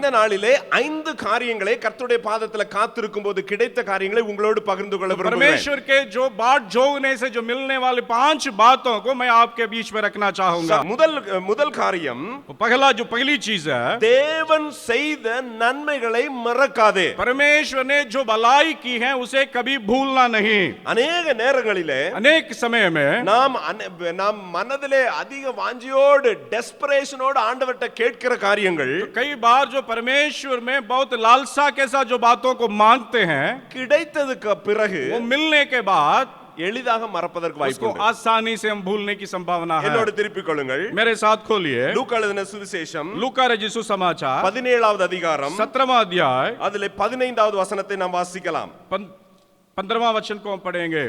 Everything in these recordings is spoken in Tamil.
இந்த நாளிலே 5 காரியங்களை கர்த்தருடைய பாதத்துல காத்திருக்கும்போது கிடைத்த காரியங்களை உங்களோடு பகிர்ந்து கொள்ள விரும்புகிறேன். परमेश्वर के जो बाट जोगने से जो मिलने वाले 5 बातों को मैं आपके बीच में रखना चाहूंगा. முதல் காரியம், पहला जो पहली चीज है, தேவன் செய்த நன்மைகளை மறக்காதே. परमेश्वर ने जो भलाई की है उसे कभी भूलना नहीं. अनेक நேரங்களிலே अनेक समय में நாம் மனதிலே அதிக வாஞ்சியோடு டெஸ்பரேஷனோடு ஆண்டவர்ட்ட கேட்கிற காரியங்கள், कई बार जो परमेश्वर में बहुत लालसा के साथ जो बातों को मांगते हैं, கிடைத்ததுக்கு பிறகு वो मिलने के बाद எளிதாக மறப்பதற்கு வாய்ப்பு उसको உண்டு. आसानी से हम भूलने की संभावना है. என்னோடு திருப்பிக் கொள்ளுங்கள். मेरे साथ खोलिए லூக்கா எழுதின சுவிசேஷம் लूका रचित सुसमाचार 17வது அதிகாரம் 17वां अध्याय அதிலே 15வது வசனத்தை நாம் வாசிக்கலாம். 15वां वचन को हम पढ़ेंगे.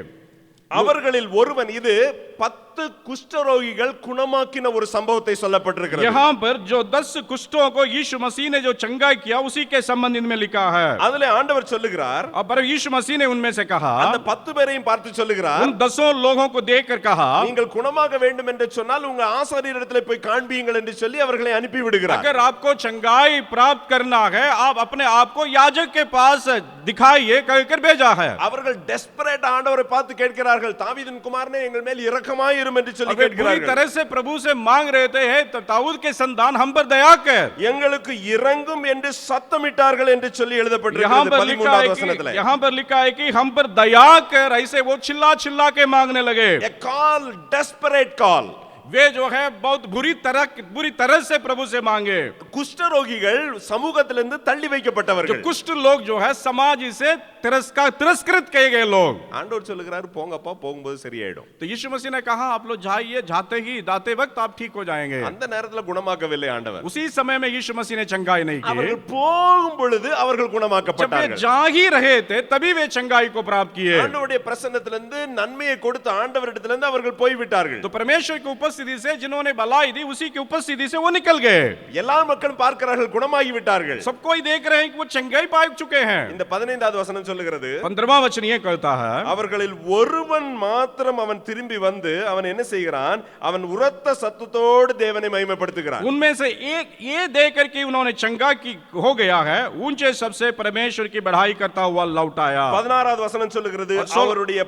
அவர்களில் ஒருவன், இது 10 குஷ்டரோகிகள் குணமாக்கின ஒரு சம்பவத்தை சொல்லப்பட்டிருக்கிறது. यहाँ पर जो 10 कुष्ठों को यीशु मसीह ने जो चंगाई किया उसी के संबंध में लिखा है. அதிலே ஆண்டவர் சொல்லுகிறார், पर यीशु मसीह ने उनमें से कहा, அந்த 10 பேரையும் பார்த்து சொல்லுகிறார், उन 10 लोगों को देखकर कहा, நீங்கள் குணமாக வேண்டும் என்று சொன்னால் உங்க ஆசாரியரிடத்திலே போய் காண்பியுங்கள் என்று சொல்லி அவர்களை அனுப்பி விடுகிறார். अगर आपको चंगाई प्राप्त करना है आप अपने आप को याजक के पास दिखाइए कहकर भेजा है. அவர்கள் டெஸ்பரேட் ஆண்டவரை பார்த்து கேட்கிறார்கள், தாவீதின் குமாரனே எங்கள் மேல் இரக்கமாயிரும் என்று சொல்லி पूरी கேட்கிறார்கள். तरह से प्रभु से मांग रहे थे, तो दाऊद के संतान हम पर दया कर. எங்களுக்கு இரங்கும் என்று சத்தமிட்டார்கள் என்று சொல்லி எழுதப்பட்டிருக்கிறது 13வது வசனத்திலே. यहाँ पर लिखा है कि हम पर दया कर, ऐसे वो चिल्ला चिल्ला के मांगने लगे. A call, desperate call. वे जो है बहुत बुरी तरह से प्रभु से मांगे. குஷ்டரோகிகள் சமூகத்திலிருந்து தள்ளி जो வைக்கப்பட்டவர்கள். कुष्ठ लोग जो है समाज से तिरस्कृत किए गए लोग. ஆண்டவர் சொல்லுகிறார், போங்கப்பா, போகும்போது சரியாயிடும். तो यीशु मसीह ने कहा आप लोग जाइए, जाते वक्त आप ठीक हो जाएंगे. அந்த நேரத்துல குணமாக்கவில்லை ஆண்டவர். उसी समय में यीशु मसीह ने चंगाई नहीं की. அவர்கள் போகும் பொழுது அவர்கள் जब वे குணமாக்கப்பட்டார்கள். जा ही रहे थे तभी वे चंगाई को प्राप्त किए. ஆண்டவருடைய பிரசன்னத்திலிருந்து நன்மையை கொடுத்த ஆண்டவரிடத்திலிருந்து அவர்கள் போய்விட்டார்கள். तो परमेश्वर की उपस्थिति से जिन्होंने भलाई दी उसी की उपस्थिति से वो निकल गए. எல்லா மக்களும் பார்க்கிறார்கள், குணமாகி விட்டார்கள். सब कोई देख रहे हैं कि वो चंगाई पा चुके हैं. இந்த 15வது வசனம் சொல்லுகிறது, 15वां वचन ये कहता है, அவர்களில் ஒருவன் மாத்திரம் அவன் திரும்பி வந்து அவன் என்ன செய்கிறான், அவன் உரத்த சத்தத்தோடு தேவனை மகிமைப்படுத்துகிறான். उनमें से एक ये देखकर कि उन्होंने चंगा की हो गया है, ऊंचे सबसे परमेश्वर की बढ़ाई करता हुआ लौट आया. 16வது வசனம் சொல்லுகிறது, அவருடைய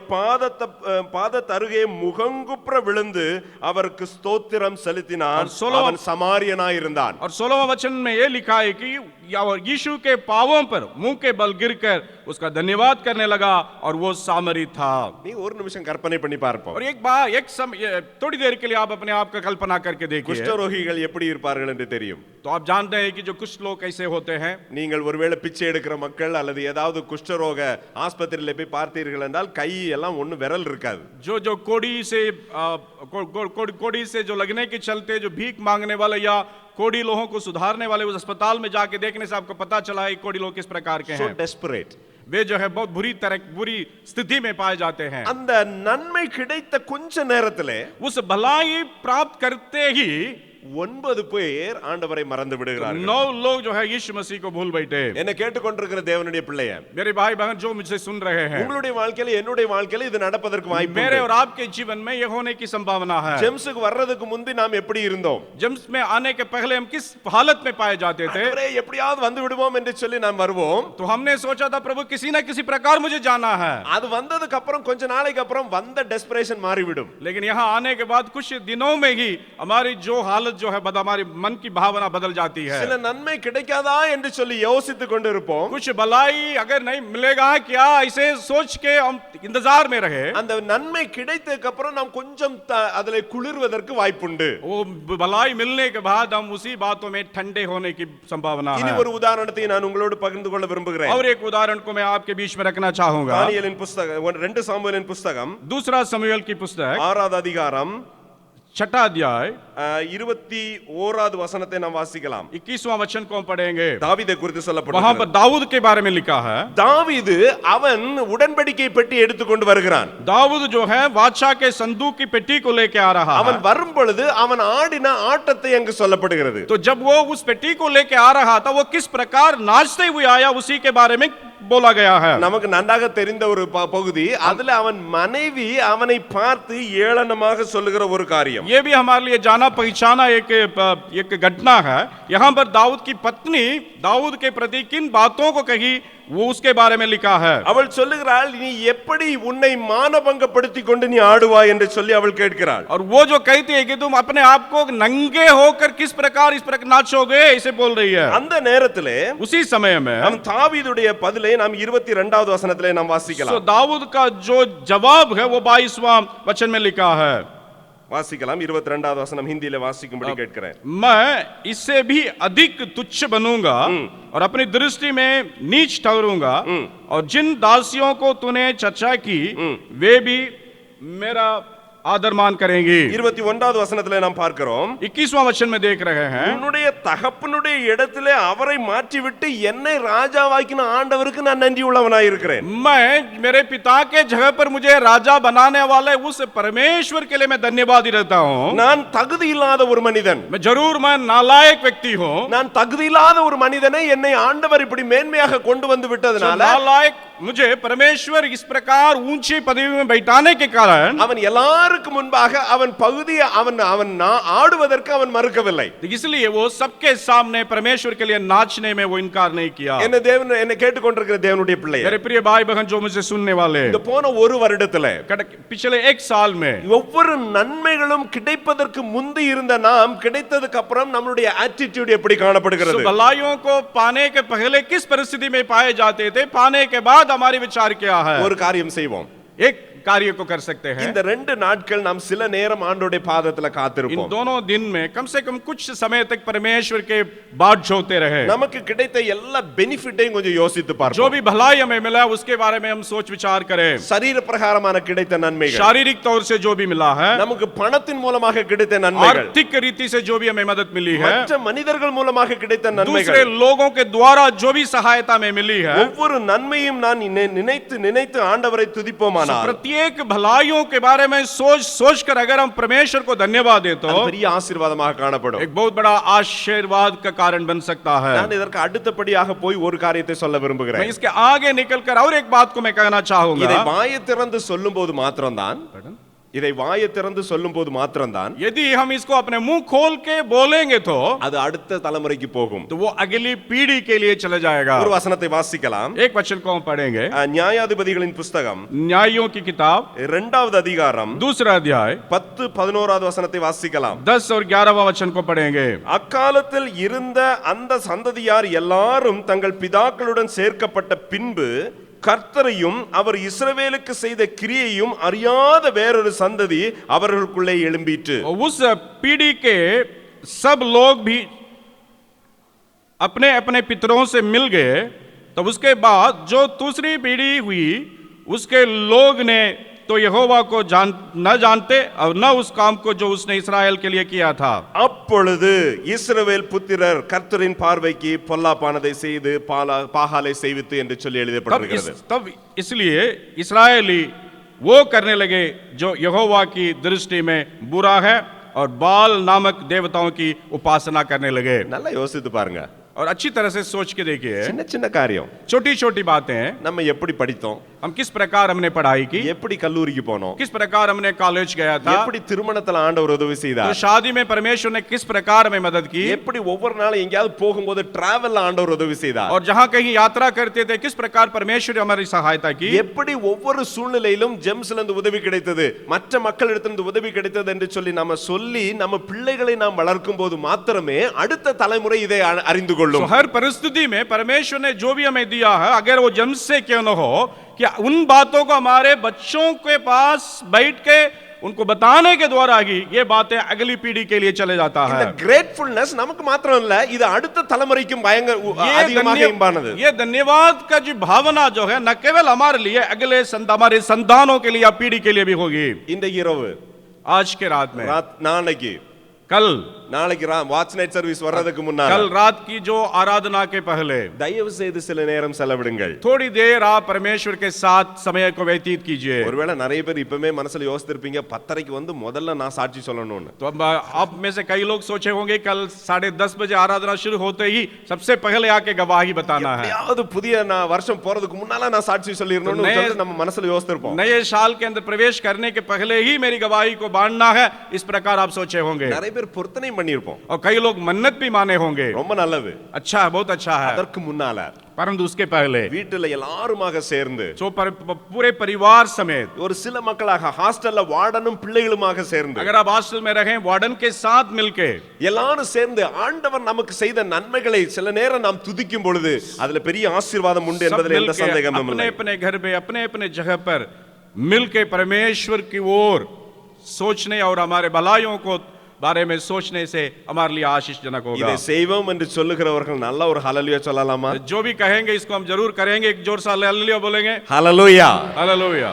பாதத் அருகே முகங்குப்புற விழுந்து அவருக்கு ஸ்தோத்திரம் செலுத்தினான். அவன் சமாரியனாய் இருந்தான். और 16वां वचन में ये लिखा है कि यीशु के पांवों पर मुंह के बल गिरकर उसका धन्यवाद करने लगा और वो सामरी था. நீ ஒரு நிமிஷம் கற்பனை பண்ணி பார்ப்போம். और एक समय थोड़ी देर के लिए आप अपने आप का कल्पना करके देखिए. குஷ்டரோகிகள் எப்படி இருப்பார்கள் என்று தெரியும். तो आप जानते हैं कि जो कुछ लोग कैसे होते हैं. நீங்கள் ஒருவேளை பிச்சை எடுக்கிற மக்கள் அல்லது ஏதாவது குஷ்டரோக ஆஸ்பத்திரியில போய் பார்த்தீர்கள் என்றால் கை எல்லாம் ஒண்ணு விரல் இருக்காது. जो कोड़ी से जो लगने के चलते जो भीख मांगने वाले या कोड़ी लोगों को सुधारने वाले उस अस्पताल में जाके देखने से आपको पता चला है कोड़ी लोग किस प्रकार के हैं. डेस्परेट. वे जो है बहुत बुरी स्थिति में पाए जाते हैं. அந்த நன்மை கிடைத்த கொஞ்ச நேரத்திலே उस भलाई प्राप्त करते ही 9 பேர் ஆண்டவரை மறந்து விடுகிறார்கள். 9 लोग जो है यीशु मसीह को भूल बैठे. என்ன கேட்டுக்கொண்டிருக்கிற தேவனுடைய பிள்ளையே, मेरे भाई बहन जो मुझे सुन रहे हैं, உங்களுடைய வாழ்க்கையில என்னுடைய வாழ்க்கையில இது நடப்பதற்கு வாய்ப்பு உண்டு. मेरे और आपके जीवन में ये होने की संभावना है. ஜெம்ஸ்க்கு வர்றதுக்கு முந்தி நாம் எப்படி இருந்தோம்? जेम्स में आने के पहले हम किस हालत में पाए जाते थे? ஆண்டவரே எப்படியாவது வந்து விடுவோம் என்று சொல்லி நாம் வருவோம். तो हमने सोचा था प्रभु किसी ना किसी प्रकार मुझे जाना है. அது வந்ததுக்கு அப்புறம் கொஞ்ச நாளைக்கு அப்புறம் வந்த டெஸ்பரேஷன் மாறிவிடும். लेकिन यहाँ आने के बाद कुछ दिनों में ही हमारी जो हालत जो है हमारी मन की भावना बदल जाती है. சில நன்மை கிடைக்காதா என்று சொல்லி யோசித்துக் கொண்டிருப்போம். कुछ भलाई अगर नहीं मिलेगा क्या ऐसे सोच के हम इंतजार में रहे. அந்த நன்மை கிடைத்ததுக்கு அப்புறம் நாம் கொஞ்சம் அதிலே குளிர்வதற்கு வாய்ப்புண்டு. वो भलाई मिलने के बाद हम उसी बातों में ठंडे होने की संभावना है. இனி ஒரு உதாரணத்தை நான் உங்களோடு பகிர்ந்து கொள்ள விரும்புகிறேன். और एक उदाहरण को मैं आपके बीच में रखना चाहूंगा. தானியேலின் புத்தகம் 2 சாமுவேலின் புத்தகம் 2 शमूएल की पुस्तक 6வது அதிகாரம் 6 अध्याय 21வது வசனத்தை நாம் வாசிக்கலாம். 21वां वचन को हम पढ़ेंगे. தாவீதை குறித்து वहां சொல்லப்பட்டிருக்கிறது. पर दाऊद के बारे में लिखा है. தாவீது அவன் உடன்படிக்கை பெட்டி எடுத்துக்கொண்டு வருகிறான். दाऊद जो है बादशाह के संदूक की पेटी को लेके आ रहा है. அவன் வரும் பொழுது அவன் ஆடின ஆட்டத்தை அங்கு சொல்லப்படுகிறது. तो जब वो उस पेटी को लेके आ रहा था वो किस प्रकार नाचते हुए आया उसी के बारे में बोला गया है। நமக்கு நன்றாக தெரிந்த ஒரு பகுதி. அதுல அவன் மனைவி அவனை பார்த்து ஏளனமாக சொல்லுகிற ஒரு காரியம். ये भी हमारे लिए जाना पहचाना एक घटना है। यहाँ पर दाऊद की पत्नी दाऊद के प्रति किन बातों को कही वो उसके बारे में लिखा है। அவள் சொல்லுகிறாள், நீ எப்படி உன்னை மானபங்கப்படுத்திக் கொண்டு நீ ஆடுவாய் என்று சொல்லி அவள் கேட்கிறாள். और वो जो कहती है कि तुम अपने आप को नंगे होकर किस प्रकार इस प्रकार नाचोगे, इसे बोल रही है। அந்த நேரத்திலே उसी समय में நாம் தாவீதுடைய பதிலை நாம் 22வது வசனத்திலே நாம் வாசிக்கலாம். दाऊद का जो जवाब है वो 22वां वचन में लिखा है। வாசிக்கலாம். 22வது வசனம் ஹிந்தியில வாசிக்கும்படி கேட்கிறேன். मैं इससे भी अधिक तुच्छ बनूंगा और अपनी दृष्टि में नीच ठहरूंगा और जिन दासियों को तूने चर्चा की वे भी मेरा आदर मान करेंगी। 21வது வசனத்திலே நாம் பார்க்கிறோம், 21वां वचन में देख रहे हैं, உன்னுடைய தகப்பனுடைய இடத்திலே அவரை மாற்றிவிட்டு என்னை ராஜாவாக்கின ஆண்டவருக்கு நான் நன்றி உள்ளவனாய் இருக்கிறேன். मैं मेरे पिता के जगह पर मुझे राजा बनाने वाले उस परमेश्वर के लिए मैं धन्यवादी रहता हूँ। நான் தகுதி இல்லாத ஒரு மனிதன், मैं नालायक व्यक्ति हूँ। நான் தகுதி இல்லாத ஒரு மனிதனை என்னை ஆண்டவர் இப்படி மேன்மையாக கொண்டு வந்து விட்டதனால नालायक मुझे परमेश्वर इस प्रकार ऊंची पदवी में बैठाने के कारण அவன் எல்லாருக்கும் முன்பாக அவன் பகுதியை அவன் ஆடுவதற்கு அவன் மறுக்கவில்லை. इसलिए वो सबके सामने परमेश्वर के लिए नाचने में वो इनकार नहीं किया। என்னை கேட்டுக்கொண்டிருக்கிற தேவனுடைய பிள்ளையே, मेरे प्रिय भाई बहन जो मुझे सुनने वाले, இந்த போன ஒரு வருடத்திலே पिछले एक साल में ஒவ்வொரு நன்மைகளும் கிடைப்பதற்கு முந்தி இருந்த நாம் கிடைத்ததுக்கு அப்புறம் நம்மளுடைய ஆட்டிட்யூட் எப்படி காணப்படுகிறது? भलाइयों को पाने के पहले किस परिस्थिति में पाए जाते थे, पाने के बाद हमारी विचार क्या है? ஒரு காரியம் செய்வோம், एक कार्य को कर सकते हैं। இந்த 2 நாட்கள் நாம் சில நேரம் ஆண்டவருடைய பாதத்துல इन காத்திருப்போம். दोनों दिन में कम से कम कुछ समय तक परमेश्वर के बाट जोते रहे। நமக்கு கிடைத்த எல்லா பெனிஃபிட்டையும் கொஞ்சம் யோசித்து जो பார்ப்போம். भी भलाई हमें मिला उसके बारे में हम सोच विचार करें। சரீர பிரகாரமான கிடைத்த நன்மைகள், शारीरिक तौर से जो भी मिला है, நமக்கு பணத்தின் மூலமாக கிடைத்த நன்மைகள், आर्थिक रीति से जो भी हमें मदद मिली है, மற்ற மனிதர்கள் மூலமாக கிடைத்த दूसरे நன்மைகள், लोगों के द्वारा जो भी सहायता में मिली है, ஒவ்வொரு நன்மையும் நான் நினைத்து ஆண்டவரை துதிப்போமானால் प्रत्येक भलाइयों के बारे में सोच कर अगर हम परमेश्वर को धन्यवाद दें तो அது பெரிய ஆசீர்வாதமாக காணப்படும். एक बहुत बड़ा आशीर्वाद का कारण बन सकता है। நான் இதற்கு அடுத்தபடியாக போய் ஒரு காரியத்தை சொல்ல मैं விரும்புகிறேன். इसके आगे निकलकर और एक बात को मैं कहना चाहूंगा। இதை வாயை திறந்து சொல்லும்போது மாத்திரம்தான் यदि हम इसको अपने मुंह खोल के बोलेंगे तो அது அடுத்த தலைமுறைக்கு போகும். वो अगली पीढ़ी के लिए चले जाएगा। ஒரு வசனத்தை வாசிக்கலாம். एक वचन को हम पढ़ेंगे, நியாயாதிபதிகளின் புத்தகம் न्यायों की किताब 2வது அதிகாரம் 2 अध्याय 10-11வது வசனத்தை வாசிக்கலாம். 10 और 11वां वचन को पढ़ेंगे। அக்காலத்தில் இருந்த அந்த சந்ததியார் எல்லாரும் தங்கள் பிதாக்களுடன் சேர்க்கப்பட்ட பின்பு கர்த்தரையும் அவர் இஸ்ரவேலுக்கு செய்த கிரியையும் அறியாத வேறொரு சந்ததி அவர்களுக்குள்ளே எழும்பிற்று. उस पीढ़ी के सब लोग भी अपने अपने पितरों से मिल गए। तो उसके बाद जो दूसरी पीढ़ी हुई उसके लोग ने तो यहोवा को न जानते और न उस काम को जो उसने इस्राएल के लिए किया था। அப்பொழுது இஸ்ரவேல் புத்திரர் கர்த்தரின் பார்வைக்கு பொல்லாப்பானதை செய்து பாகாலை செய்வித்து என்று சொல்லி எழுதப்பட்டிருக்கிறது. तब इसलिए इस्राएली वो करने लगे जो यहोवा की दृष्टि में बुरा है और बाल नामक देवताओं की उपासना करने लगे। நல்லா யோசித்து பாருங்க. और अच्छी तरह से सोच के देखिए, சின்ன சின்ன காரியம், छोटी छोटी बातें, நம்ம எப்படி படித்தோம், हम किस प्रकार हमने पढ़ाई की, எப்படி கல்லூரிக்கு போனோம், किस प्रकार हमने कॉलेज गया था, எப்படி திருமணத்துல ஆண்டவர் உதவி तो செய்தார், शादी में परमेश्वर ने किस प्रकार हमें मदद की, எப்படி ஒவ்வொரு நாளும் எங்கயாவது போகும்போது டிராவல்ல ஆண்டவர் உதவி செய்தார், और जहां कहीं यात्रा करते थे किस प्रकार परमेश्वर ने हमारी सहायता की, எப்படி ஒவ்வொரு சூழ்நிலையிலும் ஜெம்ஸ்ல இருந்து உதவி கிடைத்தது, மற்ற மக்களிடத்திலிருந்து உதவி கிடைத்தது என்று சொல்லி நம்ம பிள்ளைகளை நாம் வளர்க்கும் போது மாத்திரமே அடுத்த தலைமுறை இதை அறிந்து கொள்ளும். हर परिस्थिति में परमेश्वर ने जो भी हमें दिया है, अगर वो जन्म से क्यों न हो, कि उन बातों को हमारे बच्चों के पास बैठ के उनको बताने के द्वारा ही ये बातें अगली पीढ़ी के लिए चले जाता है. ग्रेटफुलनेस நமக்கு மாத்திரம் இல்ல, இது அடுத்த தலைமுறைக்கும் பயங்கர அதிகமாக இம்பானது. ये धन्यवाद का जो भावना जो है न केवल हमारे लिए, अगले हमारे संतानों के लिए या पीढ़ी के लिए भी होगी. இந்த இரவு, आज के रात में, நாளைக்கு कल நாளைக்கு வாட்ச் நைட் சர்வீஸ் வர்றதுக்கு முன்னால कल रात की जो आराधना के पहले தயவு செய்து சில நேரம் செலவிடுங்கள். थोड़ी देर आप परमेश्वर के साथ समय को व्यतीत कीजिए. ஒருவேளை நிறைய பேர் இப்பவே மனசுல யோசிச்சிருப்பீங்க 10:30க்கு வந்து முதல்ல நான் சாட்சி சொல்லணும்னு. तो अब आप में से कई लोग सोचे होंगे कल 10:30 बजे आराधना शुरू होते ही सबसे पहले आके गवाही बताना है. எப்படியாவது புதிய வருஷம் போறதுக்கு முன்னால நான் சாட்சி சொல்லிரணும்னு சொல்லிட்டு நம்ம மனசுல யோசிச்சிருப்போம். नए साल के अंदर प्रवेश करने के पहले ही मेरी गवाही को बांटना है, इस प्रकार आप सोचे होंगे. நிறைய பேர் பொருத்தனை பண்ணிருப்போம். और कई लोग मन्नत भी माने होंगे. ரொம்ப நல்லது. अच्छा है, बहुत अच्छा है. அதற்கு முன்னால परंतु उसके पहले வீட்டுல எல்லாருமாக சேர்ந்து पूरे परिवार समेत ஒரு சில மக்களாக ஹாஸ்டல்ல வார்டனும் பிள்ளைகளுமாக சேர்ந்து अगर आप हॉस्टल में रहे वार्डन के साथ मिलके எல்லாரும் சேர்ந்து ஆண்டவர் நமக்கு செய்த நன்மைகளை சில நேரம் நாம் துதிக்கும் பொழுது அதுல பெரிய ஆசீர்வாதம் உண்டு என்பதில் எந்த சந்தேகமும் இல்லை. अपने अपने घर पे अपने अपने जगह पर मिलके परमेश्वर की ओर सोचने और हमारे भलाइयों को बारे में सोचने से हमारे लिए आशीषजनक होगा. இதை செய்வோம் என்று சொல்லுகிறவர்கள் நல்ல ஒரு ஹalleluya சொல்லலாமா? जो भी कहेंगे इसको हम जरूर करेंगे. एक जोर से हालेलुया बोलेंगे. ஹalleluya. हालेलुया.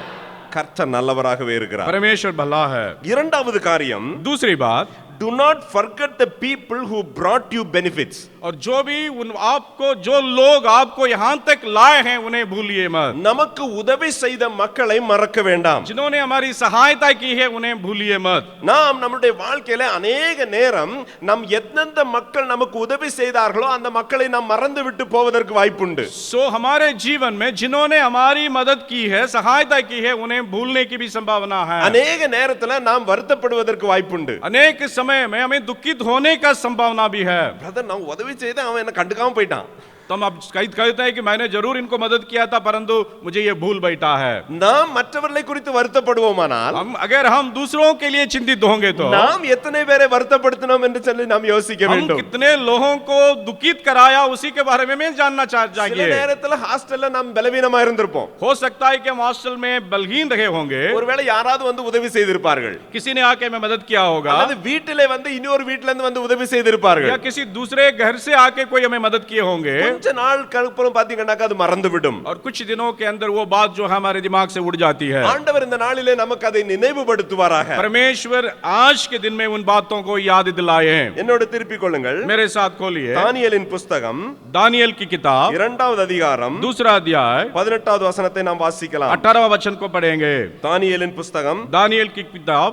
கர்த்தர் நல்லவராகவே இருக்கிறார். परमेश्वर भला है. இரண்டாவது காரியம், दूसरी बात, do not forget the people who brought you benefits. और जो भी उन आपको जो लोग आपको यहां तक लाए हैं उन्हें भूलिए मत. நமக்கு உதவி செய்த மக்களை மறக்க வேண்டாம். जिन्होंने हमारी सहायता की है उन्हें भूलिए मत. நாம் நம்முடைய வாழ்க்கையில अनेक நேரம் நம் எந்தெந்த மக்கள் நமக்கு உதவி செய்தார்களோ அந்த மக்களை நாம் மறந்து விட்டு போவதற்கு வாய்ப்புண்டு. सो हमारे जीवन में जिन्होंने हमारी मदद की है, सहायता की है, उन्हें भूलने की भी संभावना है. अनेक நேரத்துல நாம் வருத்தப்படுவதற்கு வாய்ப்புண்டு. अनेक समय में हमें दुखित होने का संभावना भी है. பிரதர் நான் உதவி செய்த அவன் என்ன கண்டுக்காம போயிட்டான். तो हम अब कहते हैं कि मैंने जरूर इनको मदद किया था परंतु मुझे ये भूल बैठा है. நாம் மற்றவர்களை குறித்து வருத்தப்படுவோமானால் अगर हम दूसरों के लिए चिंतित होंगे तो நாம் எத்தனை பேரை வருத்தப்படுத்தினோம் என்று சொல்லி நாம் யோசிக்க हम வேண்டும். कितने लोगों को दुखित कराया उसी के बारे में जानना சில चाहिए. நேரத்துல ஹாஸ்டல்ல நாம் பலவீனமா இருந்திருப்போம். हो सकता है कि हम हॉस्टल में बलहीन रहे होंगे. ஒருவேளை யாராவது வந்து உதவி செய்திருப்பார்கள். किसी ने आके हमें मदद किया होगा. அல்லது வீட்டிலே வந்து இன்னொரு வீட்ல இருந்து வந்து உதவி செய்திருப்பார்கள். या किसी दूसरे घर से आके कोई हमें मदद किए होंगे. கொஞ்ச நாள் கழிப்புறம் பாத்தீங்கன்னா அது மறந்துவிடும். और कुछ दिनों के अंदर वो बात जो हमारे दिमाग से उड़ जाती है. ஆண்டவர் இந்த நாளிலே நமக்கு அதை நினைவுபடுத்துவாராக. परमेश्वर आज के दिन में उन बातों को याद दिलाए. என்னோட திருப்பிக் கொள்ளுங்கள். मेरे साथ खोलिए தானியேலின் புத்தகம் दानियल की किताब இரண்டாவது அதிகாரம் दूसरा अध्याय 18வது वचனத்தை நாம் வாசிக்கலாம். 18वां वचन को पढ़ेंगे. தானியேலின் புத்தகம் दानियल की किताब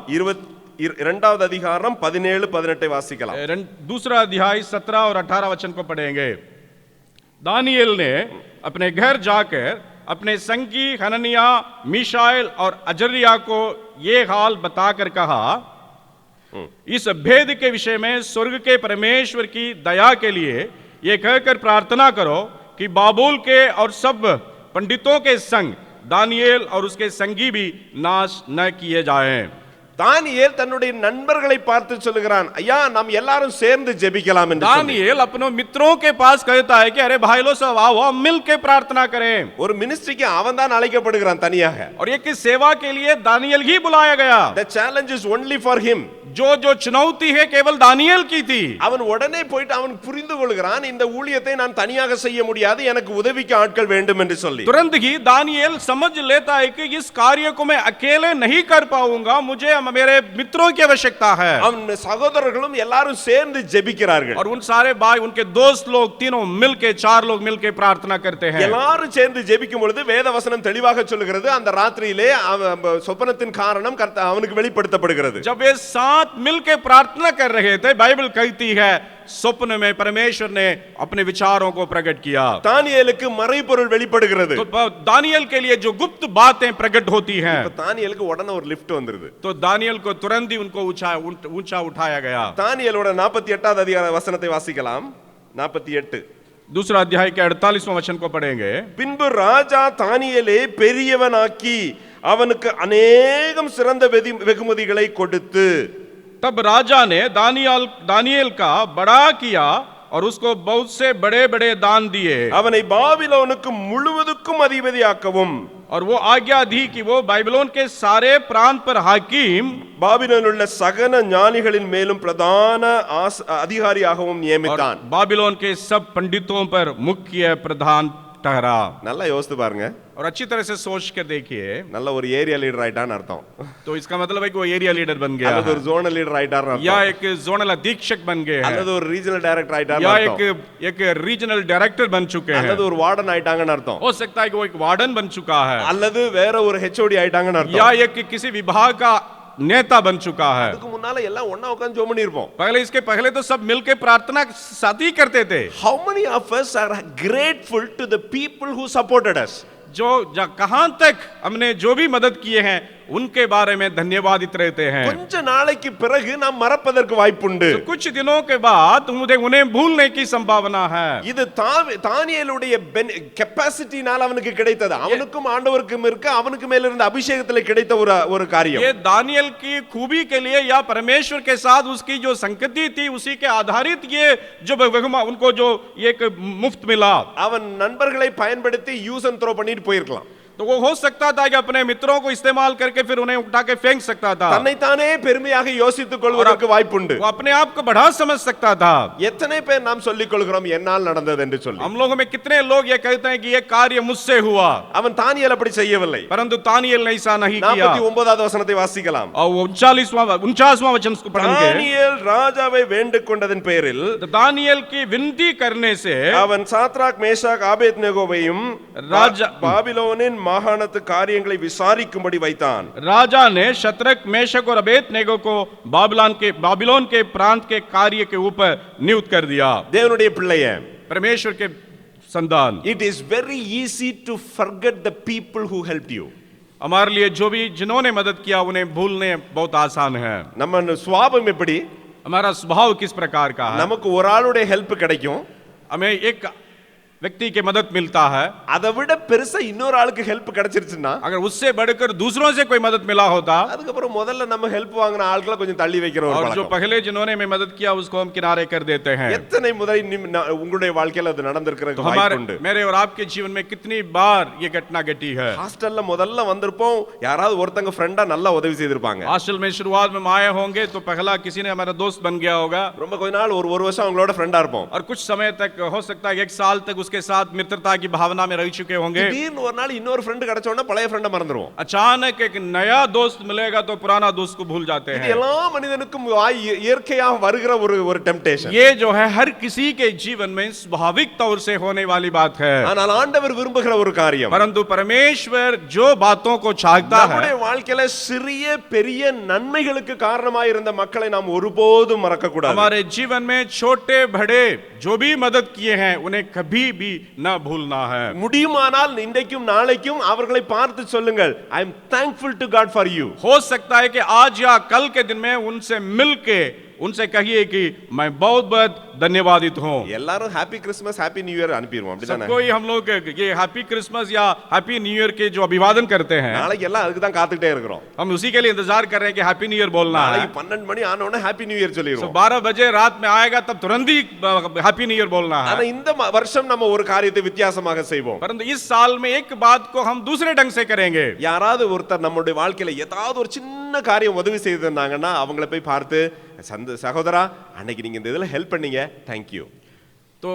இரண்டாவது அதிகாரம் 17 18 வாசிக்கலாம். दूसरा अध्याय 17 और 18 वचन को पढ़ेंगे. दानियल ने अपने घर जाकर अपने संगी हननिया, मीशाएल और अजरिया को ये हाल बताकर कहा, इस भेद के विषय में स्वर्ग के परमेश्वर की दया के लिए ये कहकर प्रार्थना करो कि बाबुल के और सब पंडितों के संग दानियल और उसके संगी भी नाश न किए जाएं. தானியேல் தன்னுடைய நண்பர்களை பார்த்து சொல்லுகிறான், ஐயா நாம் எல்லாரும் சேர்ந்து ஜெபிக்கலாம் என்று சொல்லி. दानियल अपने मित्रों के पास कहता है कि अरे भाई लोग सब आओ मिल के प्रार्थना करें. ஒரு மினிஸ்ட்ரிக்கு அவன் தான் அழைக்கப்படுகிறான் தனியாக. और ये किस सेवा के लिए दानियल ही बुलाया गया. The challenge is only for him. जो चुनौती है केवल दानियल की थी. அவன் உடனே போயிட்டு அவன் புரிந்து கொள்கிறான், இந்த ஊழியத்தை நான் தனியாக செய்ய முடியாது, எனக்கு உதவிக்கு ஆட்கள் வேண்டும் என்று சொல்லி. तुरंत ही दानियल समझ लेता है कि इस कार्य को मैं अकेले नहीं कर पाऊंगा, मुझे मेरे मित्रों की आवश्यकता है. அவன் சகோதரர்களும் எல்லாரும் சேர்ந்து ஜெபிக்கிறார்கள். और उन सारे भाई उनके दोस्त लोग तीनों मिलके 4 लोग मिलके प्रार्थना करते हैं. எல்லாரும் சேர்ந்து ஜெபிக்கும் பொழுது வேத வசனம் தெளிவாக சொல்லுகிறது, அந்த ராத்திரியிலே சொப்பனத்தின் காரணம் அவனுக்கு வெளிப்படுத்தப்படுகிறது. जब वे साथ मिलके प्रार्थना कर रहे थे, बाइबल कहती है स्वप्न में परमेश्वर ने अपने विचारों को प्रकट किया. தானியேலுக்கு மறைபொருள் வெளிப்படுகிறது. तो दानियल के लिए जो गुप्त बातें प्रकट होती हैं, தானியேலுக்கு உடனே ஒரு லிஃப்ட் வந்துருது. तो दानियल को तुरंत ही उनको ऊंचा उठाया गया. தானியேலோட 48வது அதிகார வசனத்தை வாசிக்கலாம். 48 दूसरा अध्याय के 48वां वचन को पढ़ेंगे. பின்பு ராஜா தானியேலை பெரியவனாக்கி அவனுக்கு अनेकम சிறந்த வெகுமதிகளை கொடுத்து, तब राजा ने दानियल का बड़ा किया और उसको बहुत से बड़े बड़े दान दिए. அவனை பாபிலோனுக்கு முழுவதுக்கும் அதிபதியாக்கவும், और वो आज्ञा दी कि वो बाबिलोन के सारे प्रांत पर हाकिम, பாபிலோனில் உள்ள சகல ஞானிகளின் மேலும் பிரதான அதிகாரியாகவும் நியமித்தான். बाबिलोन के सब पंडितों पर मुख्य प्रधान ठहरा। நல்லா யோசித்து பாருங்க, और अच्छी तरह से सोच के देखिए, நல்ல ஒரு ஏரியா லீடர் ஆயிட்டான்னு அர்த்தம், तो इसका मतलब है कि वो एरिया लीडर बन गया அல்லது है, ஒரு ஜோனல் லீடர் ஆயிட்டாருன்னு या அர்த்தம், एक जोनल अधीक्षक बन गए हैं, அல்லது ஒரு ரீஜனல் டைரக்டர் या ஆயிட்டாருன்னு அர்த்தம், एक रीजनल डायरेक्टर बन चुके हैं, அல்லது ஒரு வார்டன் ஆயிட்டாங்கன்னு அர்த்தம், हो सकता है कि वो एक वार्डन बन चुका है, அல்லது வேற ஒரு ஹெச்ஓடி ஆயிட்டாங்கன்னு या அர்த்தம். एक किसी विभाग का नेता बन चुका है। அதுக்கு முன்னால எல்லாம் ஒண்ணா உட்கார்ந்து ஜெபம் பண்ணிருப்போம். इसके पहले तो सब मिलके प्रार्थना साथ ही करते थे। How many of us are grateful to the people who supported us? कहां तक हमने जो भी मदद किए हैं उनके बारे में धन्यवादित रहते हैं। கொஞ்ச நாளைக்கு பிறகு நாம் மறப்பதற்கு வாய்ப்புண்டு. तो कुछ दिनों के बाद उन्हें भूलने की संभावना है। இது தானியேலுடைய கெபாசிட்டினால அவனுக்கு கிடைத்தது. அவனுக்கும் ஆண்டவருக்கும் இருக்க அவனுக்கு மேல இருந்த அபிஷேகத்திலே கிடைத்த ஒரு காரியம். ये दानियल की खूबी के लिए या परमेश्वर के साथ उसकी जो संगति थी उसी के आधारित ये जो उनको जो एक मुफ्त मिला। அவன் நண்பர்களை பயன்படுத்தி யூஸ் அண்ட் த்ரோ பண்ணிட்டு போயிருக்கலாம். तो वो हो सकता था कि अपने मित्रों को इस्तेमाल करके फिर उन्हें उठा के फेंक सकता था, தன்னைத்தானே பெருமையாக யோசித்துக் கொள்வதற்கு வாய்ப்புண்டு. वो अपने आप को बढ़ा समझ सकता था। எத்தனை பேர் நாம் சொல்லிக் கொள்கிறோம் என்னால் நடந்தது என்று சொல்லி? हम लोगों में कितने लोग ये कहते हैं कि ये कार्य मुझसे हुआ, அவன் தானியேல் அப்படி செய்யவில்லை. परंतु दानियेल ने ऐसा नहीं किया। 49வது வசனத்தை வாசிக்கலாம். और 49वां वचन को पढ़ेंगे। தானியேல் ராஜாவை வேண்டிக் கொண்டதன் பேரில் दानियेल की विनती करने से அவன் சாத்ராக் மேஷாக் ஆபேத்நேகோவையும் ராஜா பாபிலோனின் மாகாணத்து காரியங்களை விசாரிக்கும்படி வைத்தான். राजा ने शतरक मेशक और अबेदनेगो को बाबिलोन के प्रांत के कार्य के ऊपर नियुक्त कर दिया। தேவனுடைய பிள்ளையே, परमेश्वर के संतान, it is very easy to forget the people who helped you. हमारे लिए जो भी जिन्होंने मदद किया उन्हें भूलने बहुत आसान है। நம்ம சுபாவம் எப்படி? हमारा स्वभाव किस प्रकार का है? நமக்கு ஒரு ஆளுடைய ஹெல்ப் கிடைக்கும், हमें एक व्यक्ति की मदद मिलता है, அதை விட பெருசா இன்னொரு ஆளுக்கு ஹெல்ப் கிடைச்சிருச்சுன்னா अगर उससे बढ़कर दूसरों से कोई मदद मिला होता, அதுக்கப்புறம் முதல்ல நம்ம ஹெல்ப் வாங்கின ஆட்களை கொஞ்சம் தள்ளி வைக்கிற ஒரு और जो பழக்கம். पहले जिन्होंने हमें मदद किया उसको हम किनारे कर देते हैं। எத்தனை முறை உங்களுடைய வாழ்க்கையில அது நடந்திருக்கிறது வாய்ப்புண்டு. मेरे और आपके जीवन में कितनी बार ये घटना घटी है। ஹாஸ்டல்ல முதல்ல வந்திருப்போம், யாராவது ஒருத்தங்க ஃப்ரெண்டா நல்லா உதவி செய்திருப்பாங்க. हॉस्टल में शुरुआत में आए होंगे तो पहला किसी ने हमारा दोस्त बन गया होगा, ரொம்ப கொஞ்ச நாள் ஒரு வருஷம் அவங்களோட ஃப்ரெண்டா இருப்போம். और कुछ समय तक हो सकता है 1 साल तक उसके साथ मित्रता की भावना में रह चुके होंगे। திடீர்னு ஒரு நாள் இன்னொரு ஃப்ரெண்ட் கிடைச்ச உடனே பழைய ஃப்ரெண்ட மறந்துருவோம். अचानक एक नया दोस्त मिलेगा तो पुराना दोस्त को भूल जाते இது हैं। எல்லா மனிதனுக்கும் இயற்கையாக வருகிற ஒரு டெம்ப்டேஷன். ये जो है हर किसी के जीवन में स्वाभाविक तौर से होने वाली बात है। ஆனால் ஆண்டவர் விரும்புகிற ஒரு காரியம், परंतु परमेश्वर जो बातों को चाहता है, நம்முடைய வாழ்க்கையில சிறிய பெரிய நன்மைகளுக்கு காரணமாய் இருந்த மக்களை நாம் ஒருபோதும் மறக்க கூடாது. हमारे जीवन में छोटे बड़े जो भी मदद किए हैं उन्हें कभी भी न भूलना है। முடியுமானால் இன்றைக்கும் நாளைக்கும் அவர்களை பார்த்து சொல்லுங்கள், I am thankful to God for you. हो सकता है कि आज या कल के दिन में उनसे मिलके उनसे कहिए कि मैं बहुत बहुत धन्यवादित हूं। எல்லாரும் happy Christmas happy new year அனுப்பிடுவோம், அப்படிதானே? कोई हम लोग ये हैप्पी क्रिसमस या हैप्पी न्यू ईयर के जो अभिवादन करते हैं, நாளைக்கு எல்லாம் அதுக்கு தான் காத்துக்கிட்டே இருக்கிறோம். हम उसी के लिए इंतजार कर रहे हैं कि हैप्पी न्यू ईयर बोलना है। நாளைக்கு 12 மணி ஆன உடனே ஹாப்பி நியூ இயர் சொல்லிடுவோம். 12 बजे रात में आएगा तब तुरंत ही हैप्पी न्यू ईयर बोलना है। ஆனா இந்த வருஷம் நம்ம ஒரு காரியத்தை வித்தியாசமாக செய்வோம். परंतु इस साल में एक बात को हम दूसरे ढंग से करेंगे। யாராவது ஒருத்தர் நம்மளுடைய வாழ்க்கையில ஏதாவது ஒரு சின்ன காரியம் உதவி செய்திருந்தாங்கன்னா அவங்கள போய் பார்த்து, சகோதரா அன்னைக்கு நீங்க இந்த இதுல ஹெல்ப் பண்ணீங்க, थैंक यू. तो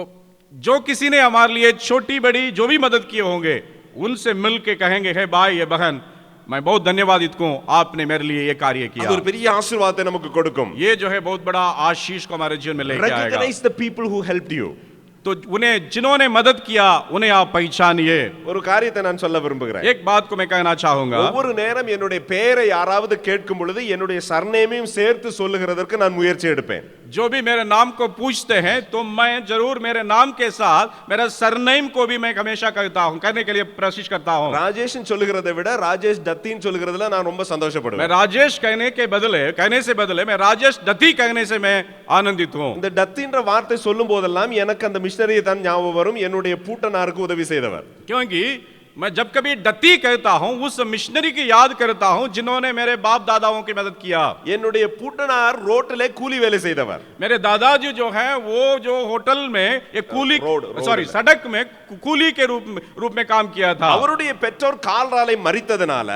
जो किसी ने हमारे लिए छोटी बड़ी जो भी मदद किए होंगे उनसे मिल के कहेंगे, हे भाई ये बहन मैं बहुत धन्यवादित हूं, आपने मेरे लिए ये कार्य किया। அது ஒரு பெரிய ஆசீர்வாதத்தை நமக்கு கொடுக்கும். ये जो है बहुत बड़ा आशीष को हमारे जीवन में लेके आएगा। Recognize the people who helped you. तो उन्हें जिन्होंने मदद किया उन्हें आप पहचानिए। ஒரு காரியத்தை நான் சொல்ல விரும்புகிறேன். एक बात को मैं कहना चाहूंगा, ஒவ்வொரு நேரம் என்னுடைய பெயரை யாராவது கேட்கும் பொழுது என்னுடைய சர்நேமையும் சேர்த்து சொல்லுகிறதற்கு நான் முயற்சி எடுப்பேன். जो भी मेरे नाम को पूछते हैं तो मैं जरूर मेरे नाम के साथ मेरा सरनेम को भी मैं हमेशा कहता हूं, कहने के लिए कोशिश करता हूं। ராஜேஷ் சொல்லுகிறதை விட ராஜேஷ் டத்தின் சொல்லுகிறதுல நான் ரொம்ப मैं சந்தோஷப்படுவேன். राजेश कहने से बदले मैं राजेश दत्ती कहने से मैं आनंदित हूं। இந்த டத்தின்ற வார்த்தை சொல்லும் போதெல்லாம் எனக்கு அந்த மிஷனரியை தான் ஞாபகம் வரும், என்னுடைய பூட்டனாருக்கு உதவி செய்தவர். क्योंकि मैं जब कभी डत्ती कहता हूं उस मिशनरी की याद करता हूं जिन्होंने मेरे बाप दादाओं की मदद किया। என்னுடைய பூட்டனார் ரோட்டிலே கூலி வேலை செய்தவர். मेरे दादाजी जो हैं वो जो होटल में एक கூலி सड़क में कूली के रूप में काम किया था। அவருடைய பெற்றோர் கால்ராலை மரித்ததனால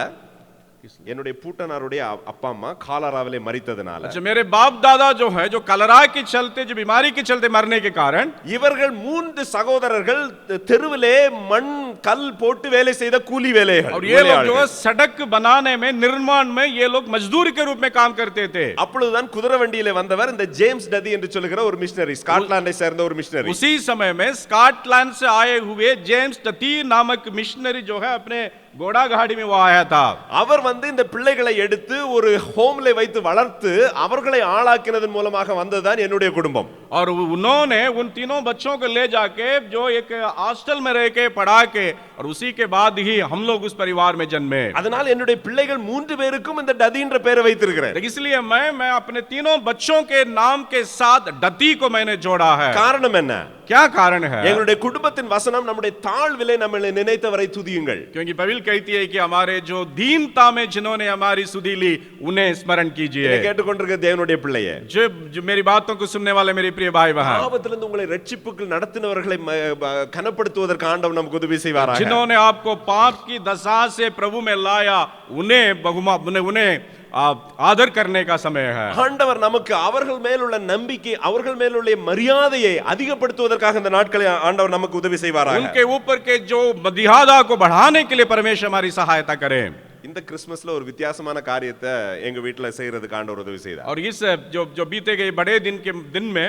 என்னுடைய பூட்டனாருடைய அப்பா அம்மா காலராவிலே மரித்ததனால अच्छा, मेरे बाप दादा जो है, जो कलरा के चलते, जो बीमारी के चलते मरने के कारण, இவர்கள் 3 சகோதரர்கள் தெருவிலே மண் கல் போட்டு வேலை செய்த கூலி வேலைகள். और ये लोग जो है सड़क बनाने में, निर्माण में ये लोग मजदूर के रूप में काम करते थे। அப்பொழுதுதான் குதிரை வண்டியிலே வந்தவர் இந்த ஜேம்ஸ் டதி என்று சொல்லுகிற ஒரு மிஷனரி, ஸ்காட்லாண்டை சேர்ந்த ஒரு மிஷனரி. उसी समय में स्कॉटलैंड से आए हुए जेम्स डती नामक मिशनरी जो है, अपने घोड़ा गाड़ी में वो आया था। அவர் வந்து இந்த பிள்ளைகளை எடுத்து ஒரு ஹோம்ல வைத்து வளர்த்து அவர்களை ஆளாக்கினதன் மூலமாக வந்ததுதான் என்னுடைய குடும்பம். और उन्होंने उन तीनों बच्चों को ले जाके जो एक हॉस्टल में रह के पढ़ा के, और उसी के बाद ही हम लोग उस परिवार में जन्मे। அதனால் என்னுடைய பிள்ளைகள் 3 பேருக்கும் இந்த டதின்ற பெயரை வைத்திருக்கிறேன். इसलिए मैं अपने तीनों बच्चों के नाम के साथ डती को मैंने जोड़ा है। காரணம் என்ன? क्या कारण है? எங்களுடைய குடும்பத்தின் வசனம் நம்முடைய தாழ்விலே நம்மளை நினைத்தவரை துதியுங்கள். क्योंकि बाइबल कहती है कि हमारे जो दीनता में जिन्होंने हमारी सुधि ली, उन्हें स्मरण कीजिए। இதை கேட்டுக்கொண்டிருக்கிற தேவனுடைய பிள்ளையே, जो मेरी बातों को सुनने वाले मेरे प्रिय भाई बहन, ஆபத்திலிருந்து உங்களை ரட்சிப்புக்கு நடத்தினவர்களை கனப்படுத்துவதற்கு ஆண்டவர் நமக்கு உதவி செய்வாராக. जिन्होंने आपको पाप की दशा से प्रभु में लाया, उन्हें आदर करने का समय है। ஆண்டவர் நமக்கு அவர்கள் மேலுள்ள நம்பிக்கை, அவர்கள் மேலுள்ள மரியாதையை அதிகப்படுத்துவதற்காக இந்த நாட்களை ஆண்டவர் நமக்கு உதவி செய்வாராக. उनके ऊपर के जो मर्यादा को बढ़ाने के लिए परमेश्वर हमारी सहायता करे। இந்த கிறிஸ்மஸ்ல ஒரு வித்தியாசமான காரியத்தை எங்க வீட்ல செய்யறதுக்கு ஆண்டவர் உதவி செய்தார். और इस जो बीते गए बड़े दिन में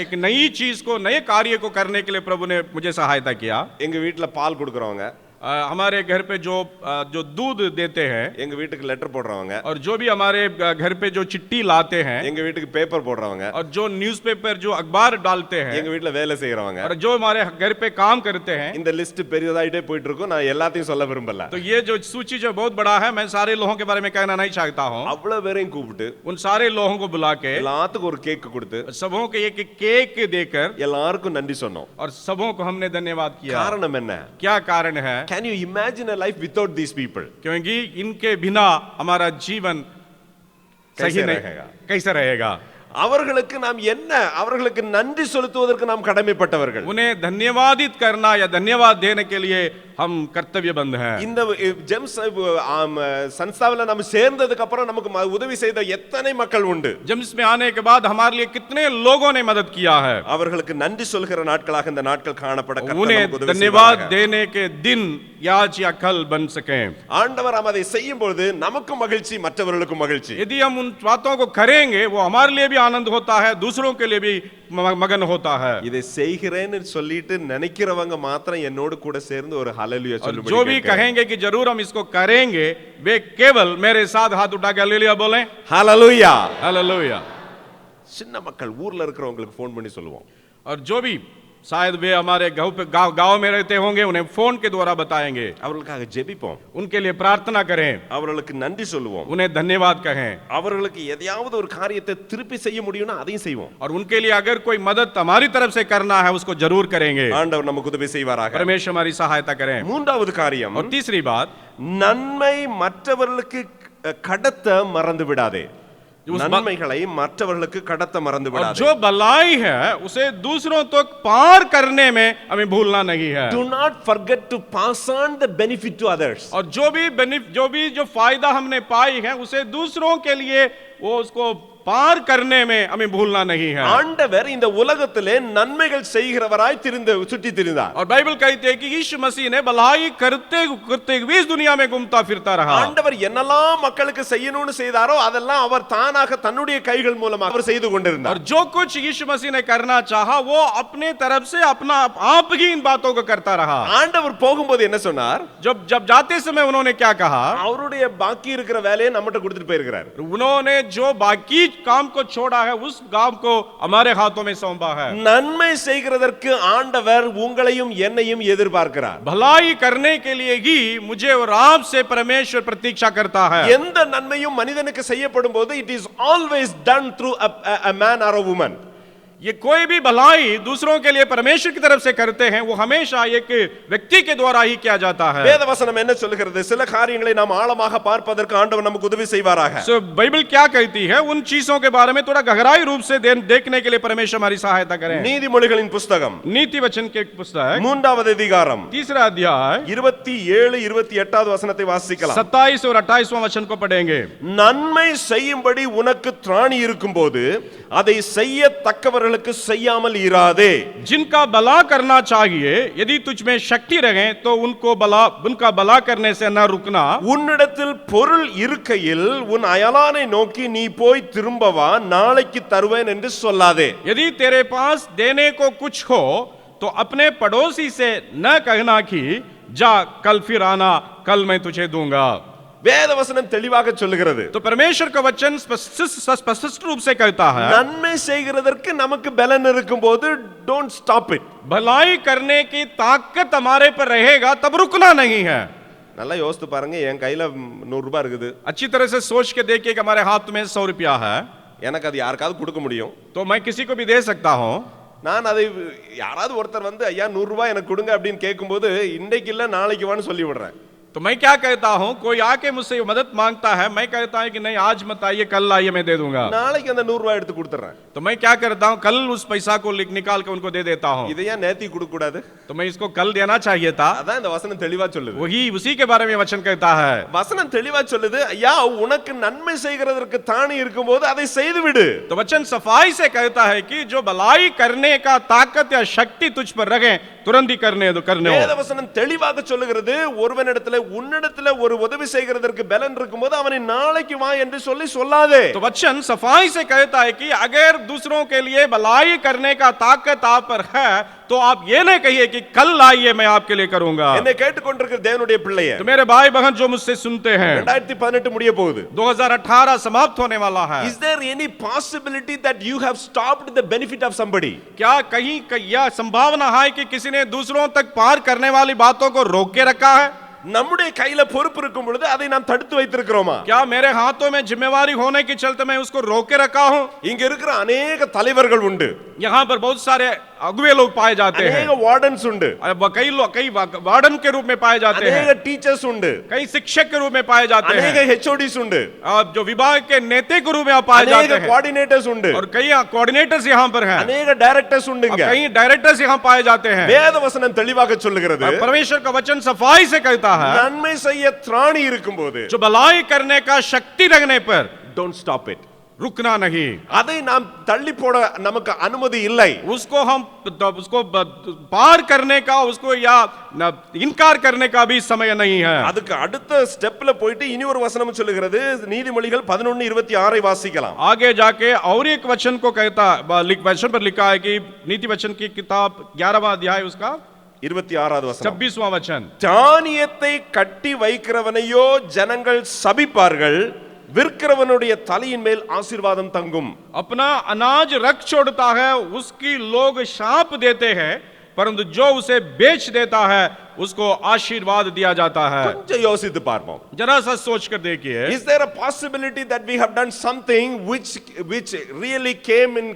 एक नई चीज को, नए कार्य को करने के लिए प्रभु ने मुझे सहायता किया। எங்க வீட்ல பால் கொடுக்கறவங்க, हमारे घर पे जो दूध देते हैं, எங்க வீட்டுக்கு லெட்டர் போடுறவங்க, और जो भी हमारे घर पे जो चिट्ठी लाते हैं, எங்க வீட்டுக்கு பேப்பர் போடுறவங்க, और जो न्यूज़पेपर, जो अखबार डालते हैं, எங்க வீட்ல வேலை செய்யறவங்க, और जो हमारे घर पे काम करते हैं, இந்த லிஸ்ட் பெரியதாயிட்டே போயிட்டு இருக்கும். நான் எல்லாத்தையும் சொல்ல விரும்பல. तो ये जो सूची जो बहुत बड़ा है, मैं सारे लोगों के बारे में कहना नहीं चाहता हूँ। அவ்வளவு பேரையும் கூப்பிட்டு उन सारे लोगों को बुला के எல்லாத்துக்கும் ஒரு கேக் கொடுத்து सबों को एक केक देकर எல்லாருக்கும் நன்றி சொன்னோம். और सबों को हमने धन्यवाद किया। காரணம் என்ன? क्या कारण है? Can you imagine a life without these people? क्योंकि इनके बिना हमारा जीवन सही नहीं, कैसे रहेगा? அவர்களுக்கு நாம் என்ன, அவர்களுக்கு நன்றி செலுத்துவதற்கு நாம் கடமைப்பட்டவர்கள். उन्हें धन्यवादित करना या धन्यवाद देने के लिए हम कर्तव्यबद्ध हैं। இந்த ஜெம்ஸ் संस्थाவில் நாம் சேர்ந்ததுக்கு அப்புறம் நமக்கு உதவி செய்த எத்தனை மக்கள் உண்டு. जेम्स में आने के बाद हमारे लिए कितने लोगों ने मदद किया है। அவர்களுக்கு நன்றி சொல்கிற நாட்களாக இந்த நாட்கள் காணப்பட கர்த்தர் उन्हें நமக்கு உதவி धन्यवाद செய்வாராக. देने के दिन आज या कल बन सके। ஆண்டவர் அதை செய்யும் பொழுது நமக்கும் மகிழ்ச்சி, மற்றவர்களுக்கும் மகிழ்ச்சி. यदि हम उन बातों को करेंगे, वो हमारे लिए भी आनंद होता है, दूसरों के लिए भी मगन होता है। இதை செய்கிறேன்னு சொல்லிட்டு நினைக்கிறவங்க மாத்திரம் என்னோடு கூட சேர்ந்து ஒரு ஹalleluya சொல்லும்படி जो भी कहेंगे कि जरूर हम इसको करेंगे, वे केवल मेरे साथ हाथ उठा के हालेलुया बोलें। ஹalleluya. हालेलुया। சின்ன மக்கள் ஊர்ல இருக்கிறவங்களுக்கு ஃபோன் பண்ணி சொல்லுவோம். और जो भी शायद वे हमारे गांव में रहते होंगे, उन्हें फोन के द्वारा बताएंगे। அவர்களுக்காக ஜெபிப்போம். उनके लिए प्रार्थना करें, அவர்களுக்கு நன்றி சொல்லுவோம். उन्हें धन्यवाद कहें। அவர்களுக்கு எதையாவது ஒரு காரியத்தை திருப்பி செய்ய முடியும்னா அதையும் செய்வோம். और उनके लिए अगर कोई मदद हमारी तरफ से करना है, उसको जरूर करेंगे। ஆண்டவர் நமக்கு உதவி செய்வாராக. परमेश्वर हमारी सहायता करें। மூன்றாவது காரியம், और तीसरी बात, நன்மை மற்றவர்களுக்கு கடத்த மறந்து விடாதே. நன்மைகளை மற்றவர்களுக்கு கடத்த மறந்து और விடாதே. जो भलाई है उसे दूसरों तक पार करने में हमें भूलना नहीं है। Do not forget to pass on the benefit to others. और जो फायदा हमने पाई है, उसे दूसरों के लिए वो उसको पार करने में हमें भूलना नहीं है। ஆண்டவர் இந்த உலகத்திலே நன்மைகள் செய்கிறவராய் சுற்றி திரிந்தார். और बाइबल कहती है कि यीशु मसीह ने भलाई करते हुए इस दुनिया में घूमता फिरता रहा। ஆண்டவர் என்னெல்லாம் மக்களுக்கு செய்யணும்னு செய்தாரோ அதெல்லாம் அவர் தானாக தன்னுடைய கைகள் மூலமாக அவர் செய்து கொண்டிருந்தார். और जो कुछ यीशु मसीह ने करना चाहा, वो अपने तरफ से अपना आप ही इन बातों को करता रहा। ஆண்டவர் போகும்போது என்ன சொன்னார்? जब जाते समय उन्होंने क्या कहा? அவருடைய பாக்கி இருக்கிற வேலையை நம்மட்ட கொடுத்துட்டு போயிருக்கிறார். उन्होंने जो बाकी काम को छोड़ा है, उस काम को हमारे हाथों में सौंपा है। நன்மை செய்கிறதற்கு ஆண்டவர் உங்களையும் என்னையும் எதிர்பார்க்கிறார். भलाई करने के लिए ही मुझे और आप से परमेश्वर प्रतीक्षा करता है। எந்த நன்மையும் மனிதனுக்கு செய்யப்படும் போது it is always done through a man or a woman. ये कोई भी भलाई दूसरों के लिए परमेश्वर की तरफ से करते हैं वो हमेशा एक व्यक्ति के द्वारा ही किया जाता है। வேத வசனம் என்ன சொல்லுகிறது? சில காரியங்களை நாம் ஆழமாக பார்ப்பதற்கு ஆண்டவர் நமக்கு उदवी செய்வாராக। सो बाइबल क्या कहती है उन चीजों के बारे में थोड़ा गहराई रूप से देखने के लिए परमेश्वर हमारी सहायता करें। நீதிமொழிகளின் புத்தகம் नीति वचन के पुस्तक 3வது அதிகாரம் 3रा अध्याय 27 28வது வசனத்தை வாசிக்கலாம்। 27 और 28वां वचन को पढ़ेंगे। நன்மை செய்யும்படி உனக்கு திராணி இருக்கும்போது அதை செய்யத்தக்கவர்களுக்கு செய்யாமல் இராதே। जिनका भला करना चाहिए यदि तुझ में शक्ति रहे तो उनका भला करने से न रुकना। உன்னிடத்தில் பொருள் இருக்கையில் உன் அயலானை நோக்கி நீ போய் திரும்ப வா, நாளைக்கு தருவேன் என்று சொல்லாதே। यदि तेरे पास देने को कुछ हो तो अपने पड़ोसी से न कहना कि जा कल फिर आना, कल मैं तुझे दूंगा। வேத வசனம் தெளிவாக சொல்லுகிறது। तो परमेश्वर का वचन स्पष्ट रूप से कहता है நன்மை செய்கிறதற்கு நமக்கு பலன் இருக்கும்போது டோன்ட் ஸ்டாப் இட்। भलाई करने की ताकत हमारे पर रहेगा तब रुकना नहीं है। நல்லா யோசித்து பாருங்க, என் கையில 100 ரூபாய் இருக்குது, अच्छी तरह से सोच के देखिए कि हमारे हाथ में 100 रुपया है, எனக்கு அது யாருக்காவது கொடுக்க முடியும்। तो मैं किसी को भी दे सकता हूं। நான் அதை யாராவது ஒருத்தர் வந்து ஐயா 100 ரூபாய் எனக்கு கொடுங்க அப்படின்னு கேட்கும்போது இன்றைக்கு இல்ல நாளைக்கு வான்னு சொல்லி விடுறேன்। तो मैं क्या कहता हूं, कोई आके मुझसे मदद मांगता है, मैं कहता हूं कि नहीं आज मत आइए कल आइए मैं दे दूंगा। நாளைக்கு அந்த 100 ரூபாய் எடுத்து கொடுத்துறேன்। तो मैं क्या करता हूं, कल उस पैसा को निकाल के उनको दे देता हूं। இதை ஏன் நேத்தி கொடுக்க கூடாது? तो मैं इसको कल देना चाहिए था। அதான் இந்த வசனம் தெளிவா சொல்லுது। वही उसी के बारे में वचन कहता है। வசனம் தெளிவா சொல்லுது, ஐயா உனக்கு நன்மை செய்கிறதற்கு தானி இருக்கும்போது அதை செய்து விடு। तो वचन सफाई से कहता है कि जो भलाई करने का ताकत या शक्ति तुझ पर रखे तुरंत ही करने வேத வசனம் தெளிவாக சொல்லுகிறது, ஒருவனிடத்துல உன்னிடத்துல ஒரு உதவி செய்கிறதற்கு பலன் இருக்கும்போது அவனை நாளைக்கு வா என்று சொல்லி சொல்லாதே। तो वचन सफाई से कहता है कि अगर दूसरों के लिए भलाई करने का ताकत आप पर है तो आप ये नहीं कहिए कि कल आइए मैं आपके लिए करूंगा। என்னை கேட்டுக்கொண்டிருக்கிற தேவனுடைய பிள்ளையே, तो मेरे भाई बहन जो मुझसे सुनते हैं 2018 முடிய போகுது, 2018 समाप्त होने वाला है। Is there any possibility that you have stopped the benefit of somebody? क्या कहीं यह संभावना है कि किसी ने दूसरों तक पार करने वाली बातों को रोक के रखा है? நம்முடைய கையில பொறுப்பு இருக்கும் பொழுது அதை நாம் தடுத்து வைத்திருக்கிறோமா? क्या मेरे हाथों में जिम्मेवारी होने के चलते मैं उसको रोक के रखा हूं? இங்க இருக்கிற अनेक தலைவர்கள் உண்டு, यहाँ पर बहुत सारे अगुवे लोग पाए जाते हैं, अनेक वार्डन्स उंडु, कई वार्डन के रूप में पाए जाते हैं, अनेक टीचर्स उंडु, कई शिक्षक के रूप में पाए जाते हैं, अनेक एचओडीस उंडु, जो विभाग के नेता के रूप में पाए जाते हैं, अनेक कोऑर्डिनेटर्स उंडु, और कई कोऑर्डिनेटर्स यहाँ पर हैं, अनेक डायरेक्टर्स उंडुங்க, कई डायरेक्टर्स यहाँ पाए जाते हैं। வேத வசனம் தெளிவாக சொல்லுகிறது, परमेश्वर का वचन सफाई से कहता है நன்மை செய்ய திராணி இருக்கும்போது जो भलाई करने का शक्ति रखने पर डोंट स्टॉप इट, रुकना नहीं। அதை நாம் தள்ளி போட நமக்கு அனுமதி இல்லை। उसको पार करने का उसको या इनकार करने का भी समय नहीं है। அதுக்கு அடுத்த ஸ்டெப்ல போயிட்டு இனி ஒரு வசனம் சொல்லுகிறது, நீதிமொழிகள் 11:26 வாசிக்கலாம்। आगे जाके और एक वचन को कहता वचन पर लिखा है कि नीति वचन की किताब 11वां अध्याय उसका 26வது வசனம், 26वां वचन, தானியத்தை கட்டி வைக்கிறவனையோ ஜனங்கள் சபிப்பார்கள், விற்கிறவனுடைய தலையின் மேல் ஆசீர்வாதம் தங்கும்। अपना अनाज रख छोड़ता है उसकी लोग शाप देते हैं, परंतु जो उसे बेच देता है उसको आशीर्वाद दिया जाता है। கொஞ்சம் யோசித்து பார்ப்போம், जरा सा सोच कर देखिए, is there a possibility that we have done something which really came in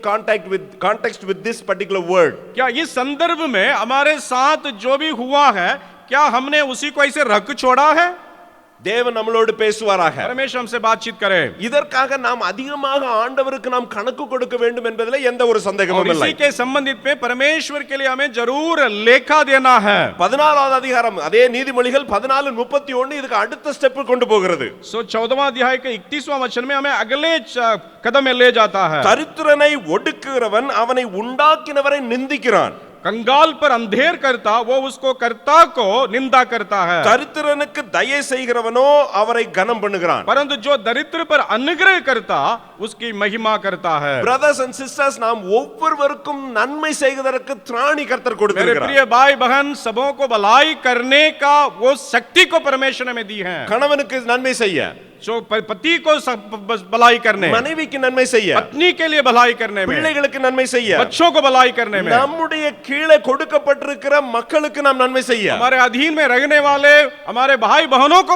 context with this particular word? क्या इस संदर्भ में हमारे साथ जो भी हुआ है क्या हमने उसी को ऐसे रख छोड़ा है? தேவன் நம்மளோடு பேசுவாராக, परमेश्वर हमसे बातचीत करे। இதற்காக நாம் அதிகமாக ஆண்டவருக்கு நாம் கணக்கு கொடுக்க வேண்டும் என்பதில் எந்த ஒரு சந்தேகமும் இல்லை। इसी के संबंधित में परमेश्वर के लिए हमें जरूर लेखा देना है। 14வது அதிகாரம் அதே நீதிமொழிகள் 14:31 இதுக்கு அடுத்த ஸ்டெப் கொண்டு போகிறது। सो 14वां अध्याय के 31वां वचन में हमें अगले कदम में ले जाता है। தரித்திரனை ஒடுக்குகிறவன் அவனை உண்டாக்கினவரை நிந்திக்கிறான், कंगाल पर अंधेर करता वो उसको कर्ता को निंदा करता है, தரித்திரனுக்கு தயை செய்கிறவனோ அவரை கனம் பண்ணுகிறான்। परंतु जो दरिद्र पर अनुग्रह करता उसकी महिमा करता है। brothers and sisters, நாம் ஒவ்வொருவருக்கும் நன்மை செய்வதற்கு திராணி கர்த்தர் मेरे கொடுத்திருக்கிறார்। प्रिय भाई बहन, सबों को भलाई करने का वो शक्ति को परमेश्वर ने दी है। கணவனுக்கு நன்மை செய்ய, जो पति को भलाई करने, மனைவிக்கு நன்மை செய்ய, पत्नी के लिए भलाई करने में, பிள்ளைகளுக்கு நன்மை செய்ய, बच्चों को भलाई करने में, நம்முடைய கீழே கொடுக்கப்பட்டிருக்கிற மக்களுக்கு நாம் நன்மை செய்ய, हमारे अधीन में रहने वाले हमारे भाई बहनों को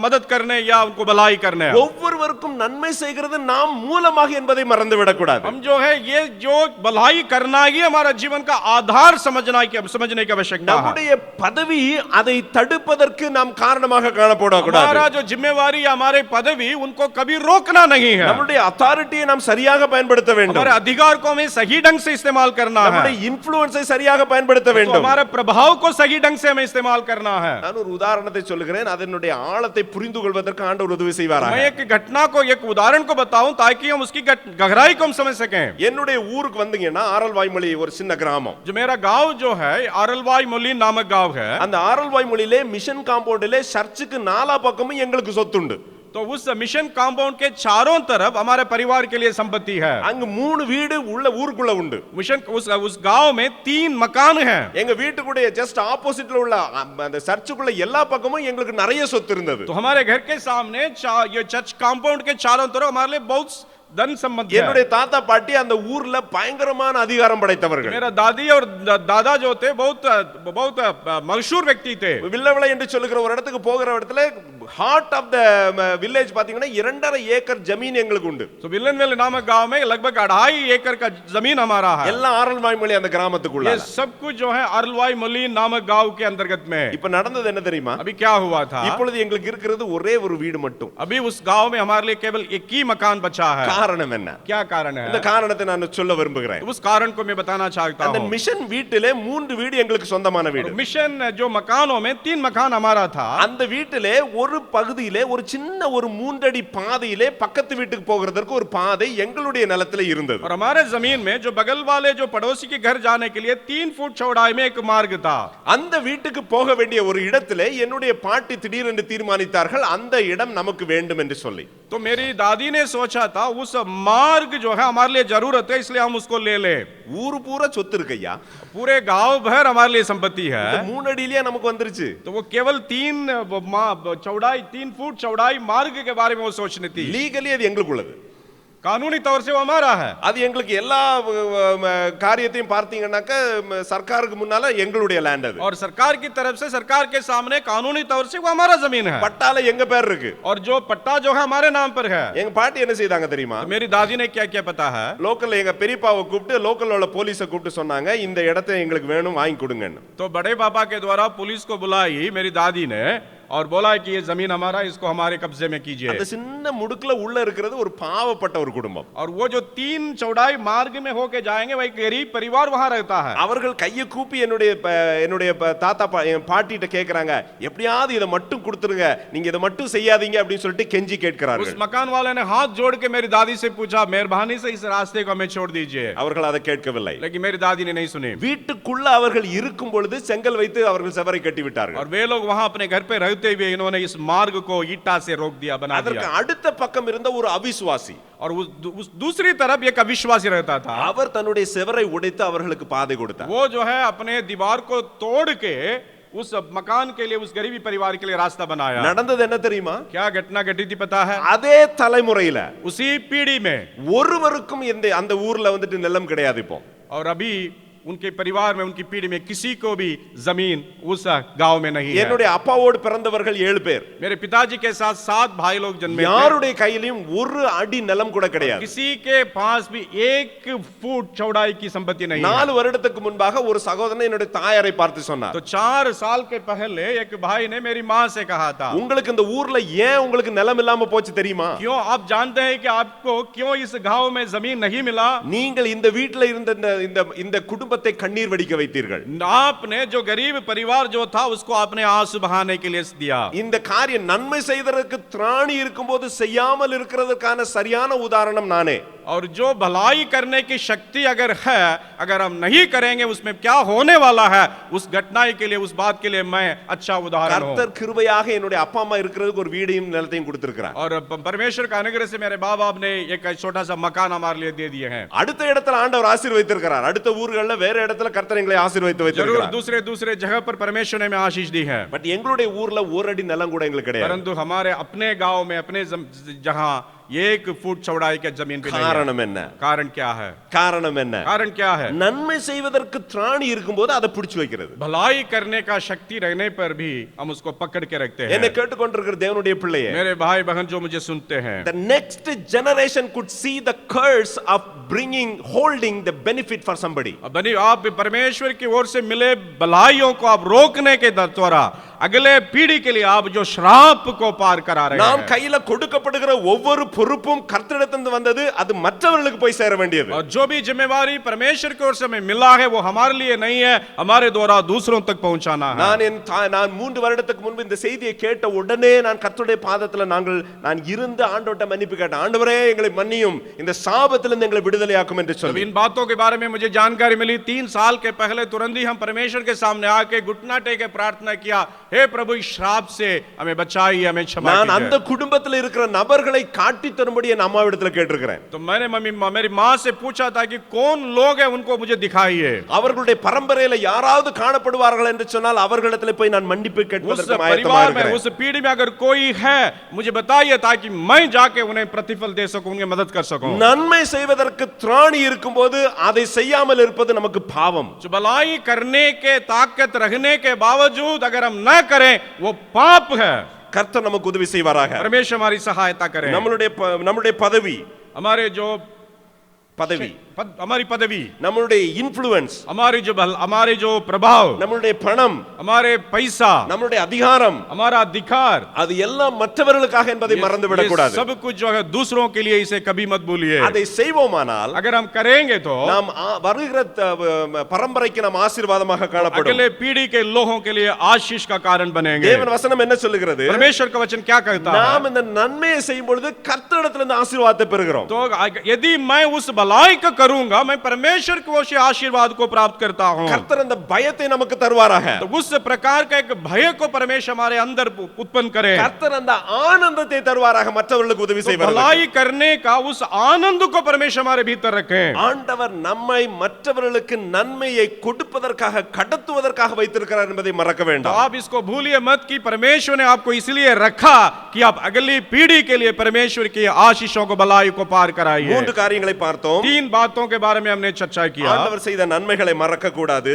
मदद करने या उनको भलाई करने, ஒவ்வொருவருக்கும் நன்மை செய்கிறது நாம் மூலமாக என்பதை மறந்து விடக்கூடாது. हम जो है ये जो भलाई करना ही हमारा जीवन का आधार समझने की आवश्यकता है. நம்முடைய பதவி அதை தடுப்பதற்கு நாம் காரணமாக காணப்படக்கூடாது. हमारा जो जिम्मेवारी या हमारे पदवी उनको कभी रोकना नहीं है. நம்முடைய அத்தாரிட்டியை நாம் சரியாக பயன்படுத்த வேண்டும். हमारे अधिकार को हमें सही ढंग से इस्तेमाल करना है. நம்முடைய இன்ஃப்ளூயன்ஸை சரியாக பயன்படுத்த तो வேண்டும். हमारे प्रभाव को सही ढंग से हमें इस्तेमाल करना है. நான் ஒரு உதாரணத்தை சொல்லுகிறேன், அதனுடைய ஆழத்தை புரிந்து கொள்வதற்கு ஆண்டவர் உதவி செய்வாராக. मैं एक घटना को एक उदाहरण को बताऊं ताकि हम उसकी गहराई को हम समझ सकें. என்னுடைய ஊருக்கு வந்தீங்கன்னா ஆரல்வாய்மொழி ஒரு சின்ன கிராமம். जो मेरा गांव जो है आरलवाई मोली नामक गांव है, அந்த ஆரல்வாய்மொழியிலே மிஷன் காம்பவுண்டிலே சர்ச்சுக்கு நாலா பக்கமும் எங்களுக்கு சொத்துண்டு. तो उस मिशन कंपाउंड के चारों तरफ हमारे परिवार के लिए संपत्ति है. அங்க 3 வீடு உள்ள ஊருக்குள்ள உண்டு. मिशन उस गांव में 3 मकान हैं. எங்க வீட்டுக்குடைய ஜஸ்ட் ஆப்போசிட்ல உள்ள அந்த சர்ச்சுக்குள்ள எல்லா பக்கமும் எங்களுக்கு நிறைய சொத்து இருந்தது. तो हमारे घर के सामने ये चर्च कंपाउंड के चारों तरफ हमारे लिए बहुत धन संबंध है. என்னுடைய தாத்தா பாட்டி அந்த ஊர்ல பயங்கரமான அதிகாரம் படைத்தவர்கள். मेरा दादी और दादा जो थे बहुत मशहूर व्यक्ति थे. வில்லவளை என்று சொல்லுகிற ஒரு இடத்துக்கு போகிற இடத்துல ஹார்ட் ஆஃப் த வில்லேஜ் பாத்தீங்கன்னா 2.5 ஏக்கர் ஜமீன் எங்களுக்கு உண்டு. तो विलनवेल नामक गांव में लगभग 2.5 एकड़ का जमीन हमारा है. எல்லாம் ஆரல்வாய்மொழி அந்த கிராமத்துக்குள்ள. ये सब कुछ जो है अरलवाई मोली नामक गांव के अंतर्गत में. இப்ப நடந்தது என்ன தெரியுமா? अभी क्या हुआ था? இப்பொழுது எங்களுக்கு இருக்கிறது ஒரே ஒரு வீடு மட்டும். अभी उस गांव में हमारे लिए केवल एक ही मकान बचा है. காரணம் என்ன? क्या कारण है? இந்த காரணத்தை நான் சொல்ல விரும்புகிறேன். उस कारण को मैं बताना चाहता அந்த हूं. மிஷன் வீட்டிலே 3 வீடு எங்களுக்கு சொந்தமான வீடு. मिशन जो मकानों में 3 मकान हमारा था. அந்த வீட்டிலே ஒரு பகுதியிலே ஒரு சின்ன ஒரு 3 அடி பாதையிலே பக்கத்து வீட்டுக்கு போகிறதற்கு ஒரு பாதை எங்களுடைய நிலத்திலே இருந்தது. और हमारे जमीन में जो बगल वाले जो पड़ोसी के घर जाने के लिए 3 फुट चौड़ाई में एक मार्ग था. அந்த வீட்டுக்கு போக வேண்டிய ஒரு இடத்திலே என்னுடைய பாட்டி திடீரென்று தீர்மானித்தார்கள் அந்த இடம் நமக்கு வேண்டும் என்று சொல்லி. तो मेरी दादी ने सोचा था उस मार्ग जो है हमारे लिए जरूरत है इसलिए हम उसको ले ले. ஊரு பூரா சொத்து இருக்குய்யா. पूरे गांव भर हमारे लिए संपत्ति है. 3 அடியிலே நமக்கு வந்துருச்சு. तो वो केवल 3 फुट चौड़ाई मार्ग के बारे में वो सोचनी थी. லீகலி அது எங்களுக்குள்ளது. कानूनी तौर से वो हमारा है. அது எங்களுக்கு எல்லா காரியத்தையும் பார்த்தீங்கன்னாக்க சர்க்காருக்கு முன்னால எங்களுடைய லேண்ட் அது. और सरकार की तरफ से सरकार के सामने कानूनी तौर से वो हमारा जमीन है. பட்டால எங்க பேர் இருக்கு. और जो पट्टा जो है हमारे नाम पर है. எங்க பாட்டி என்ன செய்தாங்க தெரியுமா? तो मेरी दादी ने क्या क्या पता है? லோக்கல்ல எங்க பெரியப்பாவை கூப்பிட்டு லோக்கல்ல உள்ள போலீஸை கூப்பிட்டு சொன்னாங்க இந்த இடத்தை எங்களுக்கு வேணும் வாங்கி கொடுங்கன்னு. तो बड़े पापा के द्वारा पुलिस को बुलाई मेरी दादी ने और बोला कि ये जमीन हमारा इसको हमारे कब्जे में कीजिए. அந்த சின்ன முடுக்குல உள்ள இருக்கிறது ஒரு பாவப்பட்ட ஒரு குடும்பம். और वो जो 3 चौड़ाई मार्ग में होके जाएंगे वही गरीब परिवार वहां रहता है. அவர்கள் கையை கூப்பி என்னுடைய தாத்தா பாட்டிட்ட கேக்குறாங்க எப்படியாவது இத மட்டும் கொடுத்துருங்க நீங்க இத மட்டும் செய்யாதீங்க அப்படி சொல்லிட்டு கெஞ்சி கேட்கிறார்கள். उस मकान वाले ने हाथ जोड़ के मेरी दादी से पूछा मेहरबानी से इस रास्ते को हमें छोड़ दीजिए. அவர்கள் அதை கேட்கவில்லை. लेकिन मेरी दादी ने नहीं सुनी. வீட்டுக்குள்ள அவர்கள் இருக்கும் பொழுது செங்கல் வைத்து அவர்கள் செவரை கட்டி விட்டார்கள். और वे लोग वहां अपने घर पे रहते हुए इन्होंने इस मार्ग को ईटा से रोक दिया, बना அதற்கு दिया. அடுத்த பக்கம் இருந்த ஒரு அவிசுவாசி और उस दूसरी तरफ एक अविश्वासी रहता था. அவர் தன்னுடைய செவரை உடைத்து அவர்களுக்கு பாதை கொடுத்தார். वो जो है अपने दीवार को तोड़ के उस मकान के लिए उस गरीबी परिवार के लिए रास्ता बनाया. நடந்தது என்ன தெரியுமா? क्या घटना घटी थी पता है? அதே தலைமுறையில उसी पीढ़ी में ஒருவருக்கும் அந்த ஊர்ல வந்துட்டு நிலம் கிடையாது இப்போ. और अभी उनके परिवार में उनकी पीढ़ी में किसी को भी जमीन उस गांव में नहीं है. என்னுடைய அப்பாவோடு பிறந்தவர்கள் 7 பேர். मेरे पिताजी के साथ 7 भाई लोग जन्मे थे. யாருடைய கையிலும் ஒரு அடி நிலம் கூட கிடையாது. किसी के पास भी 1 फुट चौड़ाई की संपत्ति नहीं है. 4 வருடத்துக்கு முன்பாக ஒரு சகோதரன் என்னுடைய தாயாரை பார்த்து சொன்னார். तो 4 साल के पहले एक भाई ने मेरी माँ से कहा था உங்களுக்கு இந்த ஊர்ல ஏன் உங்களுக்கு நிலம் இல்லாம போச்சு தெரியுமா? क्यों आप जानते हैं कि आपको क्यों इस गांव में जमीन नहीं मिला? நீங்கள் இந்த வீட்ல இருந்த இந்த குடும்பத்தை கண்ணீர் வடிக்க வைத்தீர்கள். आपने जो गरीब परिवार जो था उसको आपने आंसू बहाने के लिए दिया. இந்த காரியம் நன்மை செய்ததற்கு திராணி இருக்கும்போது செய்யாமல் இருக்கிறதுக்கான சரியான உதாரணம் நானே. और जो भलाई करने की शक्ति अगर है, अगर हम नहीं करेंगे उसमें क्या होने वाला है, उस घटना के लिए, उस बात के लिए मैं अच्छा उदाहरण हूं। கர்த்தர் கிருபையாக என்னுடைய அப்பா அம்மா இருக்கிறதுக்கு ஒரு வீடையும் நிலத்தையும் கொடுத்திருக்கிறார். और परमेश्वर का अनुग्रह से मेरे बाप बाप ने एक छोटा सा मकान हमारे लिए दे दिए हैं। அடுத்த இடத்துல ஆண்டவர் ஆசீர்வதித்திருக்கிறார். அடுத்த ஊர்கள்ல வேற இடத்துல கர்த்தர் எங்களை ஆசீர்வதித்து जरूर வைத்திருக்கிறார். दूसरे दूसरे जगह पर परमेश्वर ने हमें आशीष दी है, பட் எங்களுடைய ஊர்ல ஒரு அடி நிலம் கூட எங்களுக்கு கிடையாது. परंतु हमारे अपने गांव में, अपने जहां 1 फुट चौड़ाई के जमीन पे नहीं है। காரணம் என்ன? कारण क्या है? காரணம் என்ன? कारण क्या है? நன்மை செய்வதற்கு திராணி இருக்கும்போது அதை பிடிச்சு வைக்கிறது. भलाई करने का शक्ति रहने पर भी हम उसको पकड़ के रखते हैं। என்னை கேட்டுக்கொண்டிருக்கிற தேவனுடைய பிள்ளையே, मेरे भाई बहन जो मुझे सुनते हैं, the next generation could see the curse of holding the benefit for somebody. बनी आप परमेश्वर की ओर से मिले भलाइयों को आप रोकने के द्वारा अगले पीढ़ी के लिए आप जो श्राप को पार करा रहे நாம் हैं। கையில கொடுக்கப்படுகிற ஒவ்வொரு பொறுப்பும் கர்த்தரிடத்திலிருந்து வந்தது, அது மற்றவர்களுக்கு போய் சேர வேண்டியது. और जो भी जिम्मेवारी परमेश्वर की ओर से हमें मिला है वो हमारे लिए नहीं है, हमारे द्वारा दूसरों तक पहुंचाना है। நான் 3 வருடத்துக்கு முன்பு இந்த செய்தியை கேட்ட உடனே நான் கர்த்தருடைய பாதத்துல நான் இருந்து ஆண்டவர்ட்ட மன்னிப்பு கேட்டேன். ஆண்டவரே எங்களை மன்னியும், இந்த சாபத்திலிருந்து எங்களை விடுதலையாக்கும் என்று சொல்லி. इन बातों के बारे में मुझे जानकारी मिली 3 साल के पहले तुरंत ही हम परमेश्वर के सामने आके घुटना टेके प्रार्थना किया, हे प्रभु इस श्राप से हमें बचाइए, हमें क्षमा நான் कीजिए। அந்த குடும்பத்தில் இருக்கிற நபர்களை காட்டி தரும்படி என் அம்மாவிடத்துல கேட்டிருக்கிறேன். तो मैंने मेरी माँ से पूछा था कि कौन लोग हैं उनको मुझे दिखाइए। அவர்களுடைய பரம்பரையில யாராவது காணப்படுவார்கள் என்று சொன்னால் அவர்களிடத்துல போய் நான் மன்னிப்பு उस கேட்பதற்கு ஆயத்தமா परिवार में, இருக்கிறேன். उस पीढ़ी में अगर कोई है मुझे बताइए ताकि मैं जाके उन्हें प्रतिफल दे सकूं, उनकी मदद कर सकूं। நன்மை செய்வதற்கு திராணி இருக்கும்போது அதை செய்யாமல் இருப்பது நமக்கு பாவம். जो भलाई करने के ताकत रखने के बावजूद अगर हम न करें वो पाप है। கர்த்தர் நமக்கு உதவி செய்வாராக. परमेश्वर हमारी सहायता करे। நம்மளுடைய பதவி, हमारे जो பதவி, हमारी पदवी, நம்மளுடைய இன்ஃப்ளூயன்ஸ், हमारे जो प्रभाव, நம்மளுடைய பணம், हमारे पैसा, நம்மளுடைய அதிகாரம், हमारा अधिकार, அது எல்லாம் மற்றவர்களுக்காக என்பதை மறந்து விடக் கூடாது. सब कुछ जो है दूसरों के लिए, इसे कभी मत भूलिए। அதை செய்வோமானால் अगर हम करेंगे तो நாம் வருகிற பரம்பரைக்கு நாம் ஆசீர்வாதமாக காணப்படும். अगले पीढ़ी के लोगों के लिए आशीष का कारण बनेंगे। தேவன் வசனம் என்ன சொல்லுகிறது? परमेश्वर का वचन क्या कहता है? நாம் இந்த நன்மையை செய்யும் பொழுது கர்த்தரிடத்திலிருந்து ஆசீர்வாதத்தை பெறுகிறோம். तो यदि मैं उस भलाई को करूंगा मैं परमेश्वर की ओर से आशीर्वाद को प्राप्त करता हूं। கர்த்தர் அந்த பயத்தை நமக்கு தருவாராக. तो उस प्रकार का एक भय को परमेश्वर हमारे अंदर उत्पन्न करे। கர்த்தர் அந்த ஆனந்தத்தை தருவாராக, மற்றவர்களுக்கு உதவி செய்வார். भलाई करने का उस आनंद को परमेश्वर हमारे भीतर रखे। ஆண்டவர் நம்மை மற்றவர்களுக்கு நன்மையை கொடுப்பதற்காக கடத்துவதற்காக வைத்திருக்கிறார் என்பதை மறக்க तो வேண்டாம். आप इसको भूलिए मत कि परमेश्वर ने आपको इसलिए रखा कि आप अगली पीढ़ी के लिए परमेश्वर की आशीषों को, भलाई को पार कराइए। 3 காரியங்களை பார்த்தோம். 3 बातों के बारे में हमने चर्चा किया। ஆண்டவர் செய்த நன்மைகளை மறக்க கூடாது.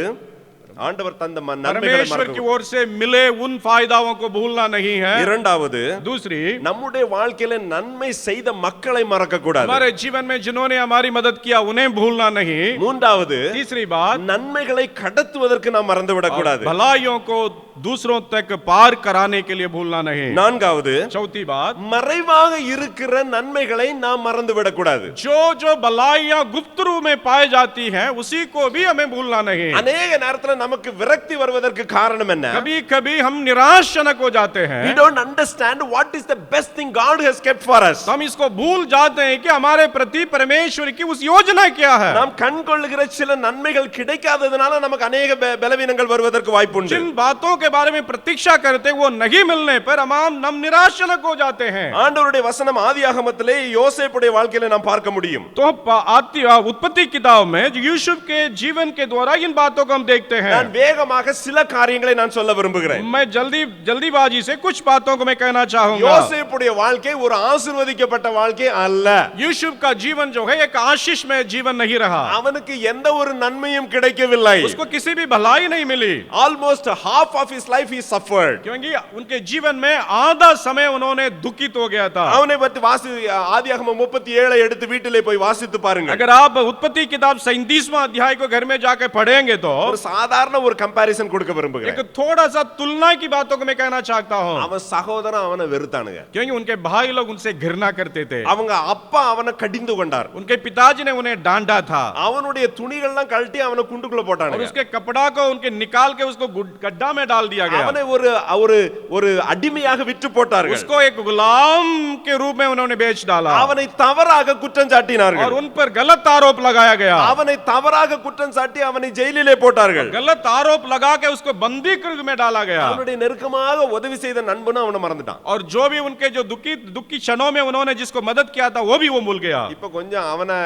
ஆண்டவர் தந்த நன்மைகளை परमेश्वर की மறக்க. ओर से मिले उन फायदाओं को भूलना नहीं है। இரண்டாவது, दूसरी, நம்முடைய வாழ்க்கையில நன்மை செய்த மக்களை மறக்க கூடாது. हमारे जीवन में जिन्होंने हमारी मदद किया उन्हें भूलना नहीं। மூன்றாவது, तीसरी बात, நன்மைகளை கடத்துவதற்கு நாம் மறந்து விடக் கூடாது. भलाइयों को दूसरों तक पार कराने के लिए भूलना नहीं। நான்காவது, चौथी बात, மறைவாக இருக்கிற நன்மைகளை நாம் மறந்து விடக் கூடாது. जो जो भलाइयां गुप्त रूप में पाई जाती हैं उसी को भी हमें भूलना नहीं। அநேக நேரத்துல நமக்கு விரக்தி வருவதற்கு காரணம் என்ன? कभी कभी हम निराशजनक हो जाते हैं। We don't understand what is the best thing God has kept for us. हम इसको भूल जाते हैं कि हमारे प्रति परमेश्वर की उस योजना क्या है। நாம் கண் கொள்ளுகிற சில நன்மைகள் கிடைக்காததனால நமக்கு அநேக பலவீனங்கள் வருவதற்கு வாய்ப்புண்டு. जिन बातों के बारे में प्रतीक्षा करते वो नहीं मिलने पर हम निराशजनक हो जाते हैं। ஆண்டவருடைய வசனம் ஆதியாகமத்திலே யோசேப்புடைய வாழ்க்கையில நாம் பார்க்க முடியும். तो उत्पत्ति किताब में यूसुफ के जीवन के द्वारा इन बातों को हम देखते हैं। நான் வேகமாக சில காரியங்களை நான் சொல்ல விரும்புகிறேன். मैं जल्दीबाजी से कुछ बातों को मैं कहना चाहूंगा। யோசேப்புடைய வாழ்க்கை ஒரு ஆசீர்வதிக்கப்பட்ட வாழ்க்கை அல்ல. यूसुफ का जीवन जो है एक आशीष में जीवन नहीं रहा। அவனுக்கு எந்த ஒரு நன்மையும் கிடைக்கவில்லை. उसको किसी भी भलाई नहीं मिली। Almost half of his life he suffered. क्योंकि उनके जीवन में आधा समय उन्होंने दुखित हो गया था। அவனை பத்தி ஆதியாகமம் 37 எடுத்து வீட்டிலே போய் வாசித்து பாருங்க. अगर आप उत्पत्ति किताब 37वां अध्याय को घर में जाकर पढ़ेंगे तो ஒரு சாதாரண ஒரு கம்பேரிசன் கொடுக்க விரும்புகிறேன். एक थोड़ा सा तुलना की बातों को मैं कहना चाहता हूं। அவன் சகோதரன் அவனை வெறுத்தானுங்க. क्योंकि उनके भाई लोग उनसे घृणा करते थे। அவங்க அப்பா அவனை கடிந்து கொண்டார். उनके पिताजी ने उन्हें डांटा था। அவனுடைய துணிகள்லாம் கழட்டி அவனை குண்டுக்குள்ள और போட்டானுங்க. उसके कपड़ा को उनके निकाल के उसको गड्ढा में डाल डाल दिया गया। அவனை ஒரு ஒரு ஒரு அடிமையாக விற்று போட்டார்கள். उसको एक गुलाम के रूप में उन्होंने बेच डाला அவனை தவறாக குற்றம் சாட்டினார்கள். और उन पर गलत आरोप लगाया गया। அவனை தவறாக குற்றம் சாட்டி அவனை ஜெயிலிலே போட்டார்கள். गलत आरोप लगा के उसको बंदी गृह में डाला गया। அவனுடைய நெருக்கமாக உதவி செய்த நண்பனும் அவனை மறந்துட்டான். और जो भी उनके जो दुखी क्षणों में उन्होंने जिसको मदद किया था वो भी वो भूल गया। இப்ப கொஞ்சம் அவனை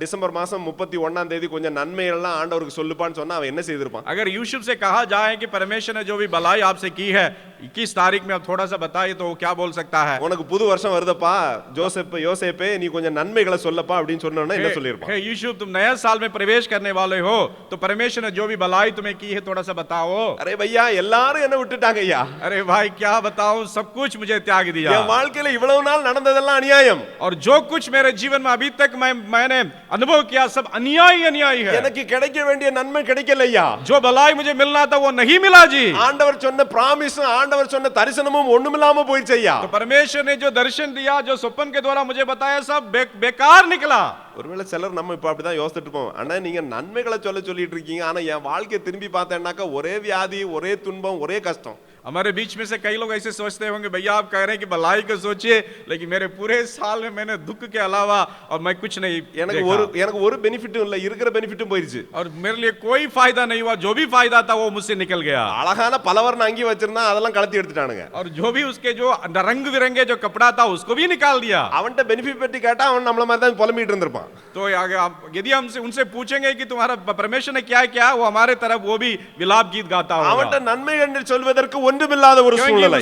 டிசம்பர் மாசம் 31ஆம் தேதி கொஞ்சம் நன்மை எல்லாம் ஆண்டவருக்கு சொல்லுப்பான்னு சொன்னா அவன் என்ன செய்திருப்பான்? अगर यूसुफ से कहा जाए कि परमेश्वर ने जो भी भलाई आपसे की है 21 तारीख में आप थोड़ा सा बताइए तो वो क्या बोल सकता है? உனக்கு புது வருஷம் வருதப்பா யோசேப்பே நீ கொஞ்சம் நன்மைகளை சொல்லப்பா அப்படின்னு சொன்னா என்ன சொல்லிருப்பான்? हे यूसुफ तुम नया साल में प्रवेश करने वाले हो तो परमेश्वर ने जो भी भलाई तुम्हें की है थोड़ा सा बताओ। அரே भैया எல்லாரும் என்ன விட்டுட்டாங்க ஐயா. अरे भाई क्या बताऊं, सब कुछ मुझे त्याग दिया। என் வாழ்க்கையில இவ்வளவு நாள் நடந்ததெல்லாம் அநியாயம். और जो कुछ मेरे जीवन में अभी तक मैंने अनुभव किया सब अन्याय है। எனக்கு கிடைக்க வேண்டிய நன்மை கிடைக்கல ஐயா. जो भलाई मुझे मिलना था वो नहीं मिला जी। ஆண்டவர் சொன்ன பிராமிஸும் ஆண்டவர் சொன்ன தரிசனமும் ஒண்ணுமில்லாம போயிடுச்சு ஐயா. तो परमेश्वर ने जो दर्शन दिया जो स्वप्न के द्वारा मुझे बताया सब बेकार निकला। ஒருவேளை சிலர் நம்ம இப்ப அப்படிதான் யோசிச்சுட்டு இருப்போம். ஆனா நீங்க நன்மைகளை சொல்லிட்டு இருக்கீங்க, ஆனா என் வாழ்க்கையை திரும்பி பார்த்தேன்னாக்கா ஒரே வியாதி, ஒரே துன்பம், ஒரே கஷ்டம். हमारे बीच में से कई लोग ऐसे सोचते होंगे भैया आप कह रहे हैं कि भलाई को सोचिए लेकिन मेरे पूरे साल में मैंने दुख के अलावा और मैं कुछ नहीं எனக்கு ஒரு பெனிஃபிட்டும் இல்ல, இருக்கிற பெனிஃபிட்டும் போயிருச்சு. और मेरे लिए कोई फायदा नहीं हुआ, जो भी फायदा था वो मुझसे निकल गया। அழகான பலவர்ண அங்கி வச்சிருந்தா அதெல்லாம் கழட்டி எடுத்துட்டானுங்க. और जो भी उसके जो रंग बिरंगे जो कपड़ा था उसको भी निकाल दिया। அவன்ட்ட பெனிஃபிட் பத்தி கேட்டா அவன் நம்மள மாதிரி தான் புலம்பிட்டு இருந்திருப்பான். तो यदि हमसे उनसे पूछेंगे कि तुम्हारा परमेश्वर ने क्या किया, वो हमारे तरफ वो भी विलाप गीत गाता होगा। அவன்ட்ட நன்மை என்று சொல்வதற்கு ஒன்றுமில்லாத ஒரு சூழ்நிலை.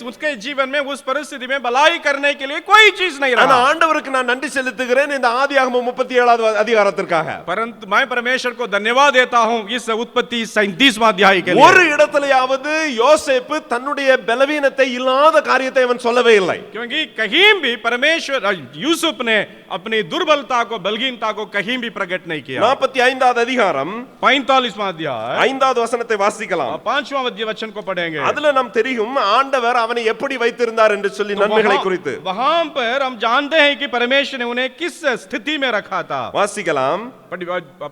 उसके जीवन में उस परिस्थिति में भलाई करने के लिए कोई चीज नहीं रहा। ஆனா ஆண்டவருக்கு நான் நன்றி செலுத்துகிறேன் இந்த ஆதியாகமம் 37வது அதிகாரத்திற்காக. परंतु मैं परमेश्वर को धन्यवाद देता हूं इस उत्पत्ति 37वां अध्याय के लिए। ஒரு இடத்திலேயாவது யோசேப்பு தன்னுடைய பலவீனத்தை இல்லாத காரியத்தை அவன் சொல்லவே இல்லை. क्योंकि कहीं भी परमेश्वर यूसुफ ने अपनी दुर्बलता को बलहीनता को कहीं भी प्रकट नहीं किया। 45வது அதிகாரம் 45वां अध्याय 5வது वசனத்தை வாசிக்கலாம். 5वां वचन को पढ़ेंगे। அதுல நாம் தெரியும் ஆண்டவர் அவனை எப்படி வைத்திருந்தார் என்று சொல்லி நன்மைகளை குறித்து. वहां पर हम जानते हैं कि परमेश्वर ने उन्हें किस स्थिति में रखा था। வாசிக்கலாம்.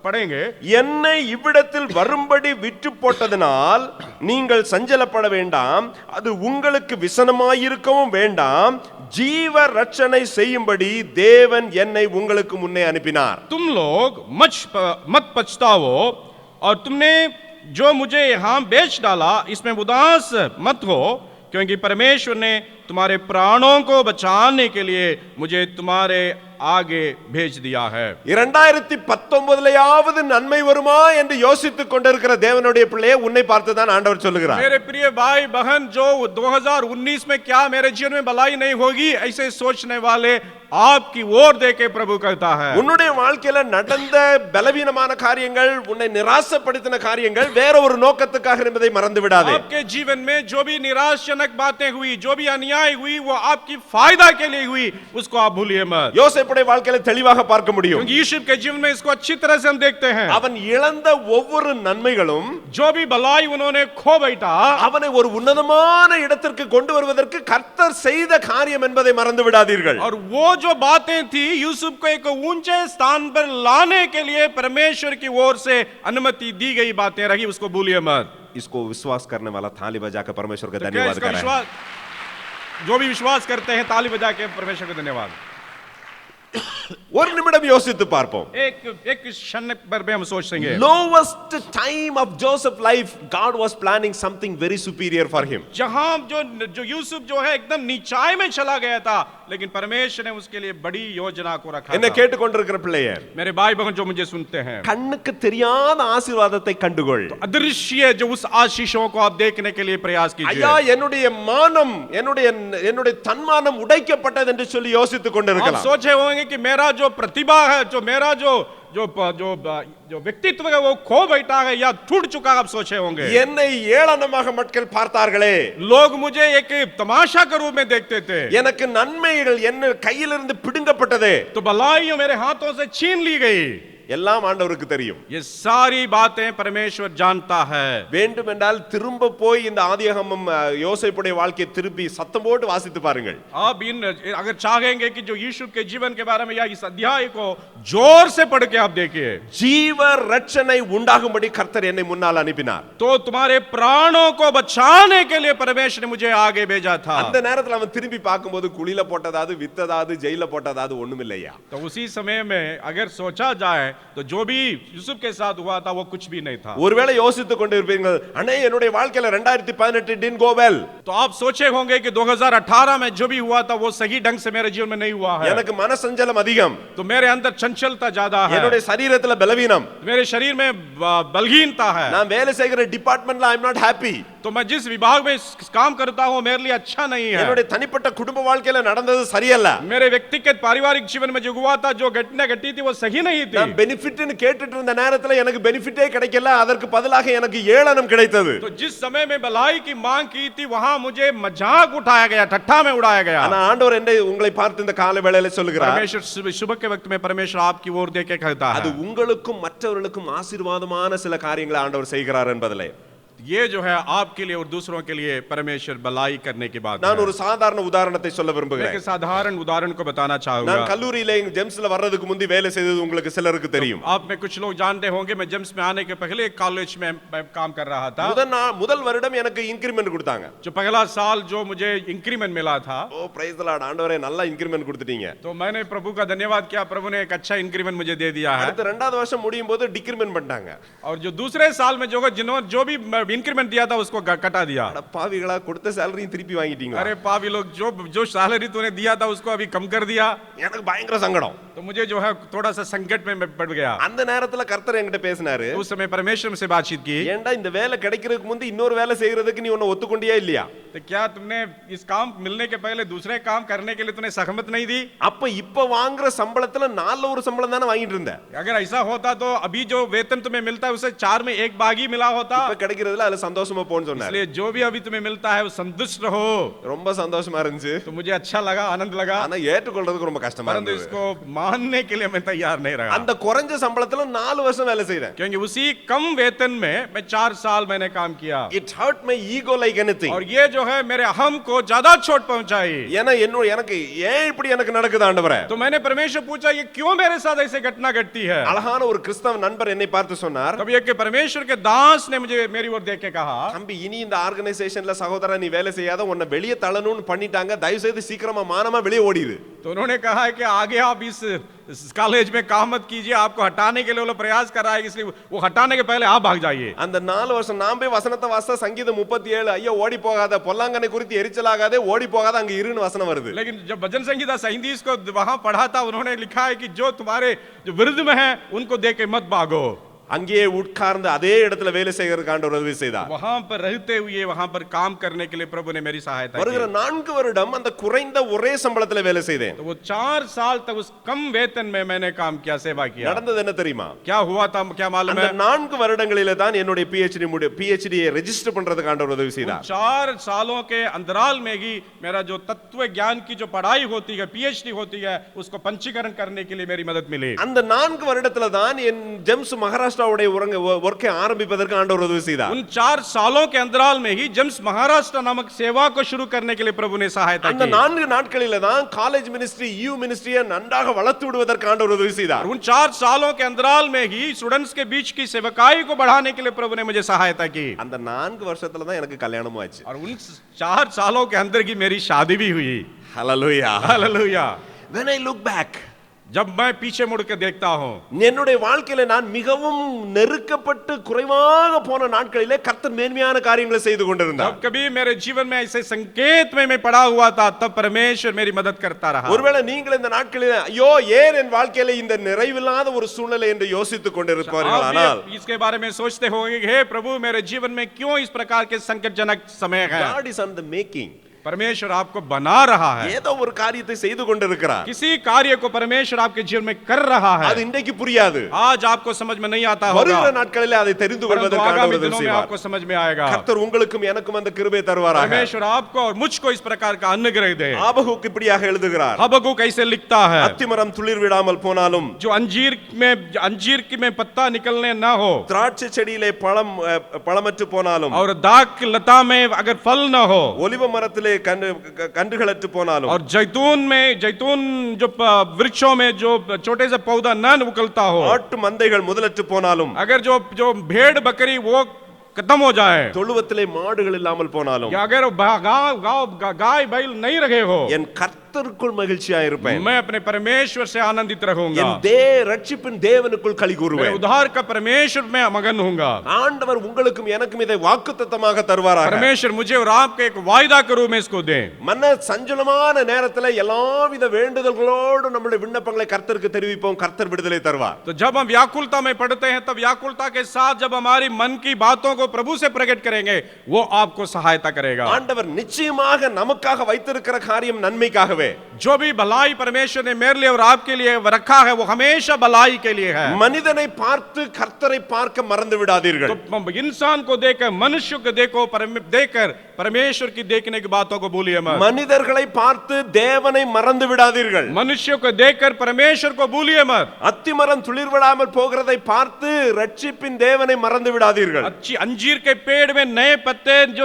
पढ़ेंगे। என்னை இவ்விடத்தில் வரும்படி விற்று போட்டதனால் நீங்கள் சஞ்சலப்பட வேண்டாம், அது உங்களுக்கு விசனமாயிருக்கவும் வேண்டாம், जीव रक्षण செய்யும்படி தேவன் என்னை உங்களுக்கு முன்னே அனுப்பினார். तुम लोग मत पछताओ और तुमने जो मुझे यहाँ बेच डाला इसमें उदास मत हो, क्योंकि परमेश्वर ने तुम्हारे प्राणों को बचाने के लिए मुझे तुम्हारे आगे भेज दिया है। 2019 நன்மை வருமா என்று யோசித்துக் கொண்டிருக்கிற தேவனுடைய பிள்ளையே உன்னை பார்த்து தான் ஆண்டவர் சொல்லுகிறார். मेरे प्रिय भाई बहन जो 2019 में क्या मेरे जीवन में भलाई नहीं होगी ऐसे सोचने वाले आपकी ओर देके प्रभु कहता है। உன்னுடைய வாழ்க்கையில நடந்த பலவீனமான காரியங்கள், உன்னை நிராசப்படுத்தின காரியங்கள் வேற ஒரு நோக்கத்துக்காக என்பதை மறந்து விடாதே. आपके जीवन में जो भी निराशाजनक बातें हुई, जो भी अन्याय हुई वो आपकी फायदा के लिए हुई, उसको आप भूलिए मत। யோசேப்புடைய வாழ்க்கையில தெளிவாக பார்க்க முடியும். क्योंकि यूसुफ के जीवन में इसको अच्छी तरह से हम देखते हैं। அவன் இழந்த ஒவ்வொரு நன்மைகளும், जो भी भलाई उन्होंने खो बैठा, அவனை ஒரு உன்னதமான இடத்திற்கு கொண்டு வருவதற்கு கர்த்தர் செய்த காரியம் என்பதை மறந்து விடாதீர்கள். और वो जो बातें थी यूसुफ को एक ऊंचे स्थान पर लाने के लिए परमेश्वर की ओर से अनुमति दी गई बातें रही, उसको भूलिए मत। इसको विश्वास करने वाला थाली बजाकर परमेश्वर का धन्यवाद करें। जो भी विश्वास करते हैं ताली बजा के परमेश्वर को धन्यवाद। ஒரு நிமிடம் யோசித்து பார்ப்போம். एक क्षण पर हम सोचेंगे। Lowest time of Joseph life, God was planning something very superior for him. जहां जो यूसुफ जो है एकदम नीचाई में चला गया था, लेकिन परमेश्वर ने उसके लिए बड़ी योजना को रखा था। என்ன கேட்டுக்கொண்டிருக்கிற பிள்ளையே, मेरे भाई बहन जो मुझे सुनते हैं, கண்ணுக்கு தெரியாத ஆசீர்வாதத்தை கண்டுகொள். अदृश्य जो उस आशीषों को आप देखने के लिए प्रयास कीजिए। ஐயா என்னுடைய மானம், என்னுடைய தன்மானம் உடைக்கப்பட்டது என்று சொல்லி யோசித்துக் கொண்டிருக்கலாம். आप सोचे होंगे कि मेरा जो प्रतिभा है, जो मेरा जो व्यक्तित्व है वो खो बैठा है या टूट चुका, आप सोचे होंगे। என்னை ஏளனமாக மக்கள் பார்த்தார்களே, लोग मुझे एक तमाशा के रूप में देखते थे, எனக்கு நன்மைகள் என்ன கையிலிருந்து பிடுங்கப்பட்டதே, तो भलाइयां मेरे हाथों से छीन ली गई। எல்லாம் ஆண்டவருக்கு தெரியும். ये सारी बातें परमेश्वर जानता है. வேண்டுமென்றால் திரும்ப போய் இந்த ஆதியாகமம் யோசேப்புடைய வாழ்க்கையை திருப்பி சத்தம் போட்டு வாசித்து பாருங்கள். आप इन अगर चाहेंगे कि जो यीशु के जीवन के बारे में या इस अध्याय को जोर से पढ़ के आप देखिए, ஜீவ ரட்சனை உண்டாகும்படி கர்த்தர் என்னை முன்னால் அனுப்பினார். तो तुम्हारे प्राणों को बचाने के लिए परमेश्वर ने मुझे आगे भेजा था. அந்த நேரத்துல அவன் திரும்பி பார்க்கும்போது குழியில போட்டதாவது வித்ததாவது ஜெயில போட்டதாவது ஒண்ணுமில்லையா. तो उसी समय में अगर सोचा जाए तो जो भी यूसुफ के साथ हुआ था वो कुछ भी नहीं था. ஒருவேளை யோசித்துக் கொண்டு இருப்பீர்கள், அண்ணே என்னுடைய வாழ்க்கையில 2018 didn't go well. तो आप सोचे होंगे कि 2018 में जो भी हुआ था वो सही ढंग से मेरे जीवन में नहीं हुआ है. எனக்கு மனசஞ்சலம் அதிகம். तो मेरे अंदर चंचलता ज्यादा है. என்னுடைய சரீரத்துல பலவீனம். मेरे शरीर में बलहीनता है. நான் வேலை செய்கிற டிபார்ட்மெண்ட்ல ஐ அம் நாட் ஹாப்பி. तो मैं जिस विभाग में काम करता हूं मेरे लिए अच्छा नहीं है. என்னுடைய தனிப்பட்ட குடும்ப வாழ்க்கையில நடந்தது சரியல்ல. मेरे व्यक्तिगत पारिवारिक जीवन में जो हुआ था, जो घटना घटी थी वो सही नहीं थी. நான் பெனிஃபிட்னு கேட்டுட்டு இருந்த நேரத்துல எனக்கு பெனிஃபிட்டே கிடைக்கல, அதற்கு பதிலாக எனக்கு ஏளனம் கிடைத்தது. तो जिस समय में भलाई की मांग की थी वहां मुझे मजाक उठाया गया, ठट्ठा में उड़ाया गया. ஆனா ஆண்டவர் என்னை உங்களை பார்த்து இந்த காலை வேளையில சொல்லுகிறார், परमेश्वर सुबह के वक्त में परमेश्वर आपकी ओर देख के कहता है, அது உங்களுக்கும் மற்றவர்களுக்கும் ஆசீர்வாதமான சில காரியங்களை ஆண்டவர் செய்கிறார் என்பதிலே. ये जो है आपके लिए और दूसरों के लिए परमेश्वर भलाई करने की बात நான் है. ஒரு சாதாரண உதாரணத்தை சொல்ல मैं விரும்புகிறேன். एक साधारण उदाहरण को बताना நான் चाहूंगा. கல்லூரியில ஜெம்ஸ்ல வர்றதுக்கு முந்தி வேலை செய்தது உங்களுக்கு சிலருக்கு தெரியும். आप में कुछ लोग जानते होंगे मैं जेम्स में आने के पहले एक कॉलेज में मैं काम कर रहा था. முதல் வருடம் எனக்கு இன்கிரிமெண்ட் கொடுத்தாங்க. जो पहला साल जो मुझे इंक्रीमेंट मिला था, ஓ பிரைஸ் தி லார்ட், ஆண்டவரே நல்ல இன்கிரிமெண்ட் கொடுத்துட்டீங்க. तो मैंने प्रभु का धन्यवाद किया, प्रभु ने एक अच्छा इंक्रीमेंट मुझे दे दिया है. அடுத்த இரண்டாவது வருஷம் முடியும் போது டிக்ரிமெண்ட் பண்ணிட்டாங்க. और जो दूसरे साल में जिन्होंने जो भी इंक्रीमेंट दिया था उसको कटा दिया. அட பாவிகளா, கொடுத்த சேலரியும் திருப்பி வாங்கிட்டீங்க. अरे पावी लोग, जो सैलरी तूने दिया था उसको अभी कम कर दिया. எனக்கு பயங்கர சங்கடம். तो मुझे जो है थोड़ा सा संकट में मैं पड़ गया. அந்த நேரத்துல கர்த்தர் என்கிட்ட பேசினாரு. उस समय परमेश्वर से बातचीत की, ஏன்டா இந்த வேலை கிடைக்கிறதுக்கு முந்தி இன்னொரு வேலை செய்யறதுக்கு நீ உன்னை ஒத்துக்கொண்டியா இல்லையா? तो क्या तुमने इस काम मिलने के पहले दूसरे काम करने के लिए तूने सहमत नहीं दी? அப்ப இப்ப வாங்குற சம்பளத்துல 4 ஒரு சம்பளம் தானே வாங்கிட்டு இருந்த. अगर ऐसा होता तो अभी जो वेतन तुम्हें मिलता है उसे 4 में 1 भाग ही मिला होता. இப்ப கிடைக்கிறதுல அதுல சந்தோஷமா போன்னு சொன்னாரு. इसलिए जो भी अभी तुम्हें मिलता है वो संतुष्ट रहो. ரொம்ப சந்தோஷமா இருந்துச்சு. तो मुझे अच्छा लगा, आनंद लगा, ஆனா ஏற்றுக்கொள்றதுக்கு ரொம்ப கஷ்டமா परंतु இருந்தது. इसको मानने के लिए मैं तैयार नहीं रहा. அந்த குறைஞ்ச சம்பளத்துல 4 வருஷம் வேலை செய்தேன். क्योंकि उसी कम वेतन में मैं 4 साल मैंने काम किया. It hurt my ego like anything. और ये जो है मेरे अहम को ज्यादा चोट पहुंचाई. ஏன்னா எனக்கு ஏன் இப்படி எனக்கு நடக்குது ஆண்டவரே? तो मैंने परमेश्वर पूछा ये क्यों मेरे साथ ऐसे घटना घटती है. அழகான ஒரு கிறிஸ்தவ நண்பர் என்னை பார்த்து சொன்னார், तब एक परमेश्वर के दास ने मुझे मेरी ओर देख के कहा, தம்பி இனி இந்த ஆர்கனைசேஷன்ல சகோதரா நீ வேலை செய்யாத, உன்னை வெளியே தள்ளணும்னு பண்ணிட்டாங்க, தயவு செய்து சீக்கிரமா மானமா வெளியே ஓடிடு. तो उन्होंने कहा है कि आगे आप इस कॉलेज में काम मत कीजिए, आपको हटाने के लिए वो प्रयास कर रहा है, इसलिए वो हटाने के पहले आप भाग जाइए. அந்த 4 வருஷம் நான் போய் வசனத்தை வாசிச்சா சங்கீதம் 37, ஐயோ ஓடி போகாத, பொல்லாங்கனை குறித்து எரிச்சலாகாதே, ஓடி போகாத, அங்க இருன்னு வசனம் வருது. लेकिन जब भजन संगीता 37 को वहां पढ़ा था, उन्होंने लिखा है कि जो तुम्हारे जो विरुद्ध में है उनको देख के मत भागो. அங்கேயே உட்கார்ந்து அதே இடத்துல வேலை செய்யறதுக்கு ஆண்டவர் உதவி செய்தார். वहां पर रहते हुए वहां पर काम करने के लिए प्रभु ने मेरी सहायता की. வருகிற 4 வருடம் அந்த குறைந்த ஒரே சம்பளத்துல வேலை செய்தேன். तो वो 4 साल तक उस कम वेतन में मैंने काम किया, सेवा किया. நடந்தது என்ன தெரியுமா? क्या हुआ था क्या मालूम அந்த है? 4 வருடங்களிலே தான் என்னுடைய PhD ரெஜிஸ்டர் பண்றதுக்கு ஆண்டவர் உதவி செய்தார். 4 सालों के अंतराल में ही मेरा जो तत्व ज्ञान की जो पढ़ाई होती है, PhD होती है, उसको पंजीकरण करने के लिए मेरी मदद मिली. அந்த 4 வருடத்துல தான் என் ஜெம்ஸ் மகாராஷ்டிராவுடைய ஒர்க்கை ஆரம்பிப்பதற்கு ஆண்டவர் உதவி செய்தார். उन 4 सालों के अंतराल में ही जेम्स महाराष्ट्र नामक सेवा को शुरू करने के लिए प्रभु ने सहायता அந்த की. 4 நாட்களிலே தான் காலேஜ் மினிஸ்ட்ரி, EU மினிஸ்ட்ரியை நன்றாக வளர்த்து விடுவதற்கு ஆண்டவர் உதவி செய்தார். उन 4 सालों के अंतराल में ही स्टूडेंट्स के बीच की सेवकाई को बढ़ाने के लिए प्रभु ने मुझे सहायता की. அந்த 4 வருஷத்துல தான் எனக்கு கல்யாணமும் ஆச்சு. और उन 4 सालों के अंदर की मेरी शादी भी हुई. ஹalleluya. Hallelujah. When I look back, जब मैं पीछे मुड़ के देखता हूं, என்னுடைய வாழ்க்கையில நான் மிகவும் நெருக்கப்பட்டு குறைவாக போன நாட்களிலே கர்த்தர் மேன்மையான காரியங்களை செய்து கொண்டிருந்தார். जब कभी मेरे जीवन में ऐसे संकेत में मैं पड़ा हुआ था, तब परमेश्वर मेरी मदद करता रहा. ஒருவேளை நீங்கள் இந்த நாட்களில் ஐயோ ஏன் என் வாழ்க்கையில இந்த நிறைவில்லாத ஒரு சூழ்நிலை என்று யோசித்துக் கொண்டிருப்பார்கள். ஆனால் आप इसके बारे में सोचते होंगे, हे प्रभु मेरे जीवन में क्यों इस प्रकार के संकटजनक समय है. God is on the making. परमेश्वर आपको बना रहा है, ஏதோ ஒரு காரியத்தை செய்து கொண்டிருக்கிறார். किसी कार्य को परमेश्वर आपके जीवन में कर रहा அது है। இன்றைக்கு புரியாது, आज आपको समझ में नहीं आता होगा, வருகிற நாட்களிலே அதை தெரிந்து परंतु கொள்வதற்கான आगामी உதவி दिनों में செய்வார். आपको समझ में आएगा। கர்த்தர் உங்களுக்கும் எனக்கும் அந்த கிருபை தருவாராக. परमेश्वर आपको और मुझको इस प्रकार का अनुग्रह दे। ஆபகுக் இப்படியாக எழுதுகிறார், हबक्कुक कैसे लिखता है, அத்திமரம் துளிர் விடாமல் போனாலும், जो अंजीर में पत्ता निकलने ना हो, திராட்சை செடியிலே பழமற்று போனாலும், और दाख की लता में अगर फल ना हो, ஒலிவ மரத்திலே கன்றுகளற்று போனாலும், और जैतून जो वृक्षों में जो छोटे से पौधा न उगलता हो, ஆட்டு மந்தைகள் முதலற்று போனாலும், अगर जो भेड़ बकरी वो खत्म हो जाए, தொழுவத்திலே மாடுகள் இல்லாமல் போனாலும், या अगर गाय बैल नहीं रहे हो, என் கர்த்தருக்குள் மகிழ்ச்சியா இருப்பேன், मैं अपने परमेश्वर से आनंदित रहूंगा, என் ரட்சிப்பின் தேவனுக்குள் களி கூறுவேன், उद्धार का परमेश्वर में मगन होऊंगा। ஆண்டவர் உங்களுக்கும் எனக்கும் இதை வாக்குத்தத்தமாக தருவாராக. परमेश्वर मुझे और आपको एक वायदा के रूप में इसको दे। மன சஞ்சலமான நேரத்துல எல்லாவித வேண்டுதல்களோடு நம்முடைய விண்ணப்பங்களை கர்த்தருக்கு தெரிவிப்போம், கர்த்தர் விடுதலை தருவார். तो जब हम व्याकुलता में पड़ते हैं, तब व्याकुलता के साथ जब हमारी मन की बातों को प्रभु से प्रकट करेंगे, वो आपको सहायता करेगा। ஆண்டவர் நிச்சயமாக நமக்காக வைத்திருக்கிற காரியம் நன்மைக்காகவே. जो भी भलाई परमेश्वर ने मेरे लिए और आपके लिए रखा है, वो हमेशा भलाई के लिए है। மனிதனை பார்த்து கர்த்தரை பார்க்க மறந்து விடாதீர்கள். तो इंसान को देखकर, मनुष्य को देखकर परमेश्वर की देखने की बातों को भूलिए मत। மனிதர்களை பார்த்து தேவனை மறந்து விடாதீர்கள். मनुष्य को देखकर परमेश्वर को भूलिए मत। அத்திமரம் துளிர் விடாமல் போகிறதை பார்த்து ரட்சிப்பின் தேவனை மறந்து விடாதீர்கள். अच्छी अंजीर के पेड़ में नए पत्ते जो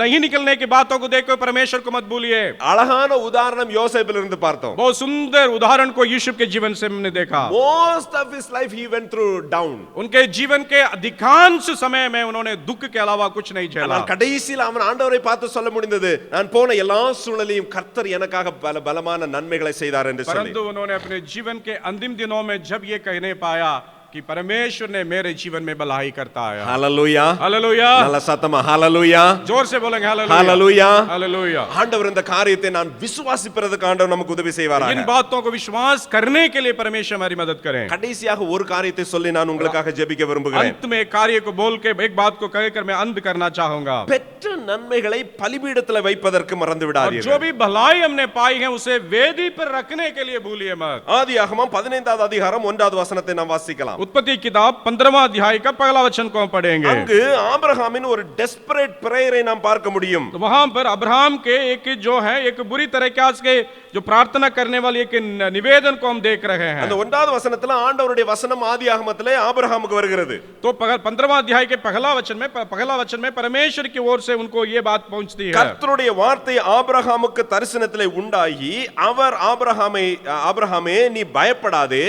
नहीं निकलने की बातों को देखकर परमेश्वर को मत भूलिए। அழகான உதாரணம் யோசேப்பிலிருந்து பார்த்தோம். बहुत सुंदर उदाहरण को यूसुफ के जीवन से हमने देखा। Most of his life he went through down. उनके जीवन के अधिकांश समय में उन्होंने दुख के अलावा कुछ नहीं झेला। ஆனால் கடைசியில் அவன் ஆண்டவரை பார்த்து சொல்ல முடிந்தது, நான் போன எல்லா சூழ்நிலையும் கர்த்தர் எனக்காக பலமான நன்மைகளை செய்தார் என்று சொல்லி. परंतु उन्होंने अपने जीवन के अंतिम दिनों में जब ये कहने पाया कि परमेश्वर ने मेरे जीवन में भलाई करता है। हालेलुया, हालेलुया, நல்ல சத்தமா हालेलुया, जोर से बोलेंगे हालेलुया, हालेलुया, हालेलुया। ஆண்டவர் இந்த காரியத்தை நான் விசுவாசிப்பதற்கு ஆண்டவர் நமக்கு உதவி செய்வாராக. इन बातों को विश्वास करने के लिए परमेश्वर हमारी मदद करें। கடைசியாக ஒரு காரியத்தை சொல்லி நான் உங்களுக்காக ஜெபிக்க விரும்புகிறேன். अंत में कार्य को बोल के एक बात को कहकर मैं अंत करना चाहूंगा। பெற்ற நன்மைகளை பலிபீடத்தில் வைப்பதற்கு மறந்து और விடாதீர்கள். जो भी भलाई हमने पाई है उसे वेदी पर रखने के लिए भूलिए मत। ஆதியாகமம் 15வது அதிகாரம் 1வது வசனத்தை நாம் வாசிக்கலாம். उत्पत्ति किताब 15वां अध्याय का पहला वचन को हम पढ़ेंगे। அங்கு ஆபிரகாமின் ஒரு டெஸ்பரேட் பிரேயரை நாம் பார்க்க முடியும். तो वहां पर अब्राहम के एक जो है एक बुरी तरीके के जो प्रार्थना करने वाली एक निवेदन को हम देख रहे हैं। அந்த 1வது வசனத்துல ஆண்டவருடைய வசனம் ஆதியாகமத்திலே ஆபிரகாமுக்கு வருகிறது. तो 15वां अध्याय के पहला वचन में परमेश्वर की ओर से उनको ये बात पहुंचती है। கர்த்தருடைய வார்த்தை ஆபிரகாமுக்கு தரிசனத்திலே உண்டாகி அவர் ஆபிரகாமே நீ பயப்படாதே,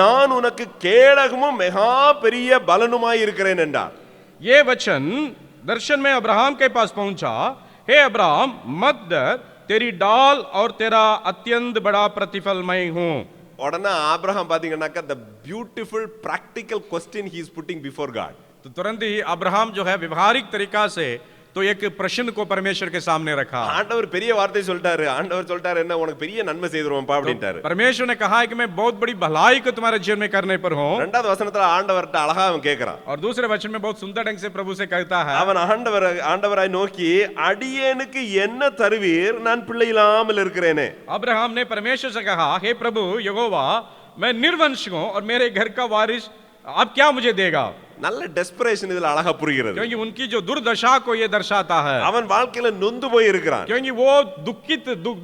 நான் உனக்கு கேடகமும் மெகா பெரிய பலனுமாய் இருக்கிறேன் என்றார். ये वचन दर्शन में अब्राहम के पास पहुंचा, हे अब्राहम मत डर, तेरी डाल और तेरा अत्यंत बड़ा प्रतिफल मैं हूं। உடனே ஆபிரகாம் பாத்தீங்கன்னாக்கா the beautiful practical question he is putting before God. तो तुरंत ही अब्राहम जो है व्यवहारिक तरीका से तो एक प्रश्न को परमेश्वर के सामने रखा। ஆண்டவர் பெரிய வார்த்தை சொல்லிட்டாரு. ஆண்டவர் சொல்லிட்டாரு, என்ன உனக்கு பெரிய நன்மை செய்துருவோம்ப்பா அப்படின்ட்டாரு. परमेश्वर ने कहा है कि मैं बहुत बड़ी भलाई को तुम्हारे जीवन में करने पर हूं। 2வது வசனத்துல ஆண்டவர்ட்ட அழகா அவன் கேக்குறான். और दूसरे वचन में बहुत सुंदर ढंग से प्रभु से कहता है, அவன் ஆண்டவராய் நோக்கி அடியேனுக்கு என்ன தருவீர், நான் பிள்ளை இல்லாமல் இருக்கிறேனே. अब्राहम ने परमेश्वर से कहा, हे प्रभु यहोवा मैं निर्वंश हूं और मेरे घर का वारिस आप क्या मुझे देगा। நல்ல டெஸ்பரேஷன் இதுல அழகா புரிகிறது. क्योंकि उनकी जो दुर्दशा को ये दर्शाता है। அவன் வாழ்க்கையில நொந்து போய் இருக்கிறான். क्योंकि वो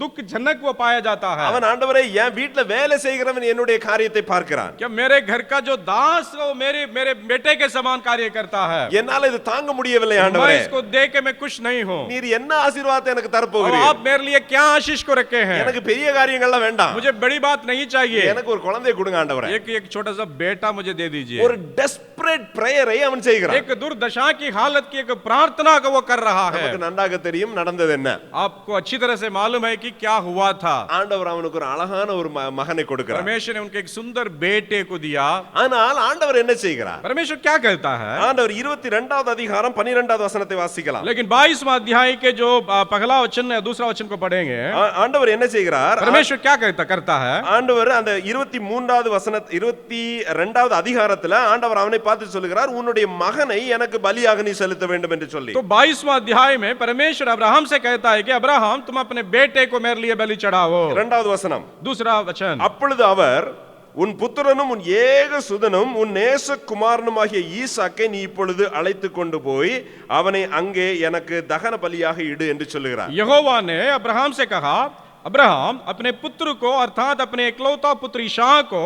दुख जनक वो पाया जाता है। அவன் ஆண்டவரே என் வீட்ல வேலை செய்கிறவன் என்னுடைய காரியத்தை பார்க்கிறான். क्या मेरे घर का जो दास वो मेरे बेटे के समान कार्य करता है। என்னால இது தாங்க முடியவில்லை ஆண்டவரே. मैं इसको देख के मैं खुश नहीं हूं। நீர் என்ன ஆசீர்வாதத்தை எனக்கு தர போகிறீர்? आप मेरे लिए क्या आशीष को रखे हैं? எனக்கு பெரிய காரியங்கள்லாம் வேண்டாம். मुझे बड़ी बात नहीं चाहिए। எனக்கு ஒரு குழந்தையை கொடுங்க ஆண்டவரே. एक छोटा सा बेटा मुझे दे दीजिए। ஒரு டெஸ்பரேட் பிரேயரை அவன் செய்கிறான். एक दुर्दशा की हालत की एक प्रार्थना को वो कर रहा है। நமக்கு நன்றாக தெரியும் நடந்தது என்ன. आपको अच्छी तरह से मालूम है कि क्या हुआ था। ஆண்டவர் அவனுக்கு ஒரு அழகான ஒரு மகனை கொடுக்கிறார். परमेश्वर ने उनके एक सुंदर बेटे को दिया। ஆனால் ஆண்டவர் என்ன செய்கிறார்? परमेश्वर क्या कहता है? ஆண்டவர் 22வது அதிகாரம் 12வது வசனத்தை வாசிக்கலாம். लेकिन 22वां अध्याय के जो पहला वचन या दूसरा वचन को पढ़ेंगे, ஆண்டவர் என்ன செய்கிறார்? परमेश्वर क्या करता है? ஆண்டவர் அந்த 23வது வசன 22வது அதிகாரத்துல ஆண்டவர் அவனை பார்த்து சொல்லுகிறார், சொல்லுகிறார், உன்னுடைய மகனை எனக்கு பலியாக நீ செலுத்த வேண்டும் என்று சொல்லி. तो 22वां अध्याय में परमेश्वर अब्राहम से कहता है कि अब्राहम तुम अपने बेटे को मेरे लिए बलि चढ़ाओ. இரண்டாவது வசனம், दूसरा वचन, அப்பொழுது அவர், உன் புத்திரனும் உன் ஏக சுதனும் உன் நேசகுமாரனுமாகிய ஈசாக்கை நீ இப்பொழுது அழைத்து கொண்டு போய் அவனை அங்கே எனக்கு தகன பலியாக இடு என்று சொல்லுகிறார். यहोवा ने अब्राहम से कहा, अब्राहम अपने पुत्र को अर्थात अपने इकलौता पुत्र इसहाक को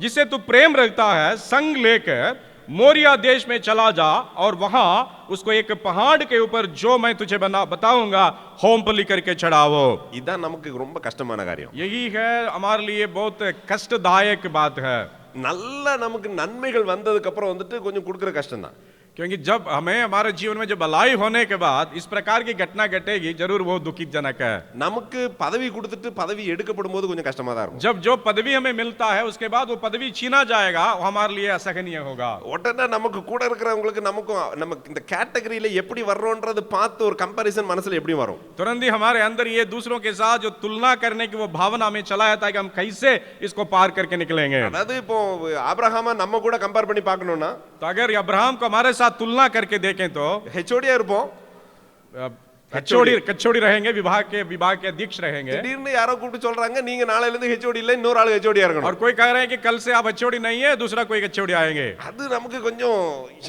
जिसे तू प्रेम रखता है संग लेकर मोरिया देश में चला जा और वहां उसको एक पहाड़ के ऊपर जो मैं तुझे बताऊंगा होम बलि करके चढ़ाओ. இதான் நமக்கு ரொம்ப கஷ்டமான காரியம். यही है हमारे लिए बहुत कष्टदायक बात है. நல்ல நமக்கு நன்மைகள் வந்ததுக்கு அப்புறம் வந்துட்டு கொஞ்சம் கொடுக்கிற கஷ்டம் தான். क्योंकि जब हमें हमारे जीवन में जब भलाई होने के बाद इस प्रकार की घटना घटेगी जरूर वो दुखीजनक है. நமக்கு பதவி கொடுத்துட்டு பதவி எடுக்கப்படும் போது கொஞ்சம் கஷ்டமா தான் இருக்கும். जब जो पदवी हमें मिलता है उसके बाद वो पदवी छीना जाएगा वो हमारे लिए असहनीय होगा. உடனே நமக்கு கூட இருக்கிறவங்களுக்கு நமக்கு இந்த கேட்டகரியில எப்படி வர்றோன்றது பார்த்து ஒரு கம்பேரிசன் மனசுல எப்படி வரும்? तुरंत ही हमारे अंदर ये दूसरों के साथ जो तुलना करने की वो भावना में चला जाता है कि हम कैसे इसको पार करके निकलेंगे. அதாவது இப்போ ஆபிரகாமை நம்ம கூட கம்பேர் பண்ணி பார்க்கணும்னா, तो अगर अब्राहम को हमारे साथ तुलना करके देखें तो ஹெச்ஓடியா இருப்போம், कचौड़ी रहेंगे, विभाग के अध्यक्ष रहेंगे. திடீர்னு யாரோ கூப்பிட்டு சொல்றாங்க நீங்க நாளையில இருந்து ஹெச்ஓடி இல்ல இன்னொரு ஆளு ஹெச்ஓடியா இருக்கணும். और कोई कह रहे हैं कि कल से आप एचओडी नहीं है, दूसरा कोई एचओडी आएंगे. அது நமக்கு கொஞ்சம்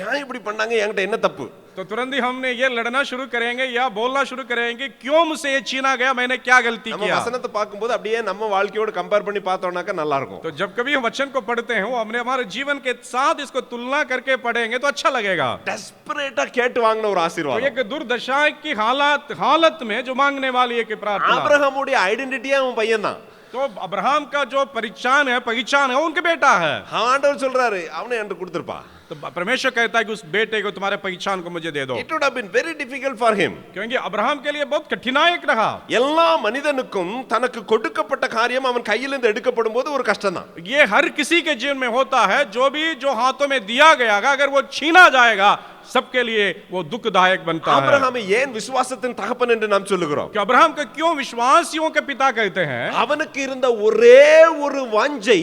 ஏன் இப்படி பண்ணாங்க, என்கிட்ட என்ன தப்பு? तो तुरंत ही हमने ये लड़ना शुरू करेंगे या बोलना शुरू करेंगे क्यों मुझसे ये छीना गया, मैंने क्या गलती நம்ம किया. வசனத்தை பார்க்கும்போது அப்படியே நம்ம வாழ்க்கையோட கம்பேர் பண்ணி பார்த்தோம்னாக்க நல்லா இருக்கும். तो जब कभी हम वचन को पढ़ते हैं वो हमने हमारे जीवन के साथ इसको तुलना करके पढ़ेंगे तो अच्छा लगेगा. டெஸ்பரேட்டா கேட்டு வாங்கின ஒரு तो ஆசீர்வாதம். एक दुर्दशा की हालत में जो मांगने वाली एक प्रार्थना. ஆபிரகாமுடைய ஐடென்டிட்டியே அவன் பையன் தான். तो अब्राहम का जो पहचान है वो उनके बेटा है. ஆண்டவர் சொல்றாரு அவனை என்று கொடுத்திருப்பா. तो परमेश्वर कहता है कि उस बेटे को तुम्हारे पहचान को मुझे दे दो. It would have been very difficult for him. क्योंकि अब्राहम के लिए बहुत कठिनायक रहा. எல்லா மனிதனுக்கும் தனக்கு கொடுக்கப்பட்ட காரியம் அவன் கையிலிருந்து எடுக்கப்படும் போது ஒரு கஷ்டம் தான். ये हर किसी के जीवन में होता है, जो हाथों में दिया गया अगर वो छीना जाएगा सबके लिए वो दुखदायक बनता है. ஆபிரகாமை ஏன் விசுவாசத்தின் தகப்பன் என்று நாம் சொல்லுகிறோம்? कि अब्राहम को क्यों विश्वासियों के पिता कहते हैं? அவனுக்கு இருந்த ஒரே ஒரு வாஞ்சை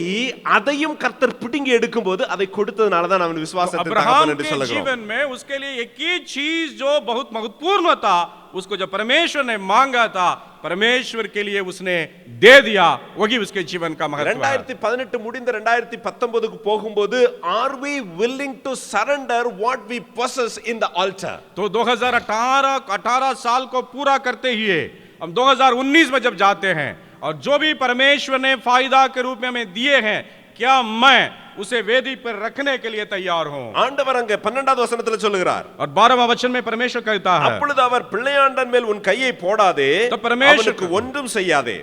அதையும் கர்த்தர் பிடுங்கி எடுக்கும்போது அதை கொடுத்ததனால தான் அவன் விசுவாசத்தின் தகப்பன் என்று சொல்லுகிறோம். जीवन में उसके लिए एक ही चीज जो बहुत महत्वपूर्ण था उसको जो परमेश्वर ने मांगा था परमेश्वर के लिए उसने दे दिया, वही उसके जीवन का महत्व है. 2018 முடிந்த 2019க்கு போகும்போது are we willing to surrender what we possess in the altar? तो 2018 साल को पूरा करते हुए हम 2019 में जब जाते हैं और जो भी परमेश्वर ने फायदा के रूप में हमें दिए हैं क्या मैं उसे वेदी पर रखने के लिए तैयार हूं? ஆண்டவர் அங்கே 12வது வசனத்தில் சொல்லுகிறார். और 12वां वचन में परमेश्वर कहता है, அப்பொழுது அவர் பிள்ளையாண்டன் மேல் உன் கையை போடாதே, तो परमेश्वर அவனுக்கு ஒன்றும் செய்யாதே,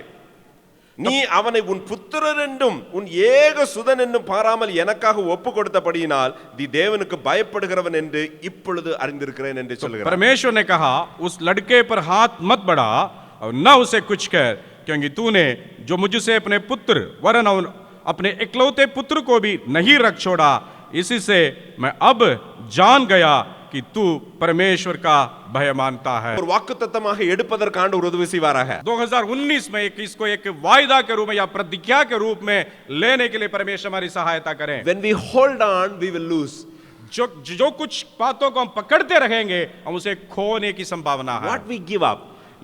நீ அவனை உன் புத்திரர் என்றும் உன் ஏக சுதன் என்றும் பாராமல் எனக்காக ஒப்பு கொடுத்தபடியினால் நீ தேவனுக்கு பயப்படுகிறவன் என்று இப்பொழுது அறிந்திருக்கிறேன் என்று சொல்லுகிறார். परमेश्वर ने कहा उस लड़के पर हाथ मत बढ़ा और न उसे कुछ कर, क्योंकि तूने जो मुझसे अपने पुत्र वरन अपने इकलौते पुत्र को भी नहीं रख छोड़ा, इसी से मैं अब जान गया कि तू परमेश्वर का भय मानता है. ஒரு வாக்குத்தத்தமாக எடுப்பதற்கு ஆண்டவர் உதவி செய்வாராக. 2019 में इसको एक वायदा के रूप में या प्रतिज्ञा के रूप में लेने के लिए परमेश्वर हमारी सहायता करें. When we hold on, we will lose. जो कुछ बातों को हम पकड़ते रहेंगे हम उसे खोने की संभावना है. What we give up,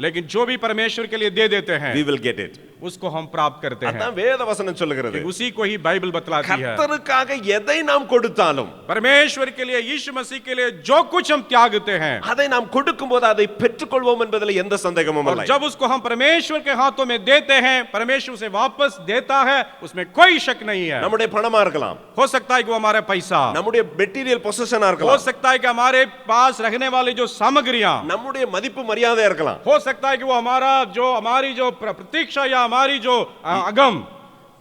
लेकिन जो भी परमेश्वर के लिए दे देते हैं we will get it. उसको हम प्राप्त करते हैं. அதான் வேத வசனம் சொல்லுகிறது. उसी को ही बाइबल बतलाती है. கர்த்தருக்காக எதை நாம் கொடுத்தாலும், परमेश्वर के लिए यीशु मसीह के लिए जो कुछ हम त्यागते हैं, அதை நாம் கொடுக்கும்போது அதை பெற்றுக்கொள்வோம் என்பதில் எந்த சந்தேகமும் இல்லை. जब उसको हम परमेश्वर के हाथों में देते हैं परमेश्वर उसे वापस देता है, उसमें कोई शक नहीं है. நம்முடைய பணமா இருக்கலாம், हो सकता है कि वो हमारा पैसा, நம்முடைய மெட்டீரியல் பொசஷனா हो இருக்கலாம், सकता है कि हमारे पास रहने वाली जो सामग्रियां, நம்முடைய மதிப்பு மரியாதை இருக்கலாம், हो सकता है कि वो हमारी जो प्रतीक्षा या हमारी जो अगम,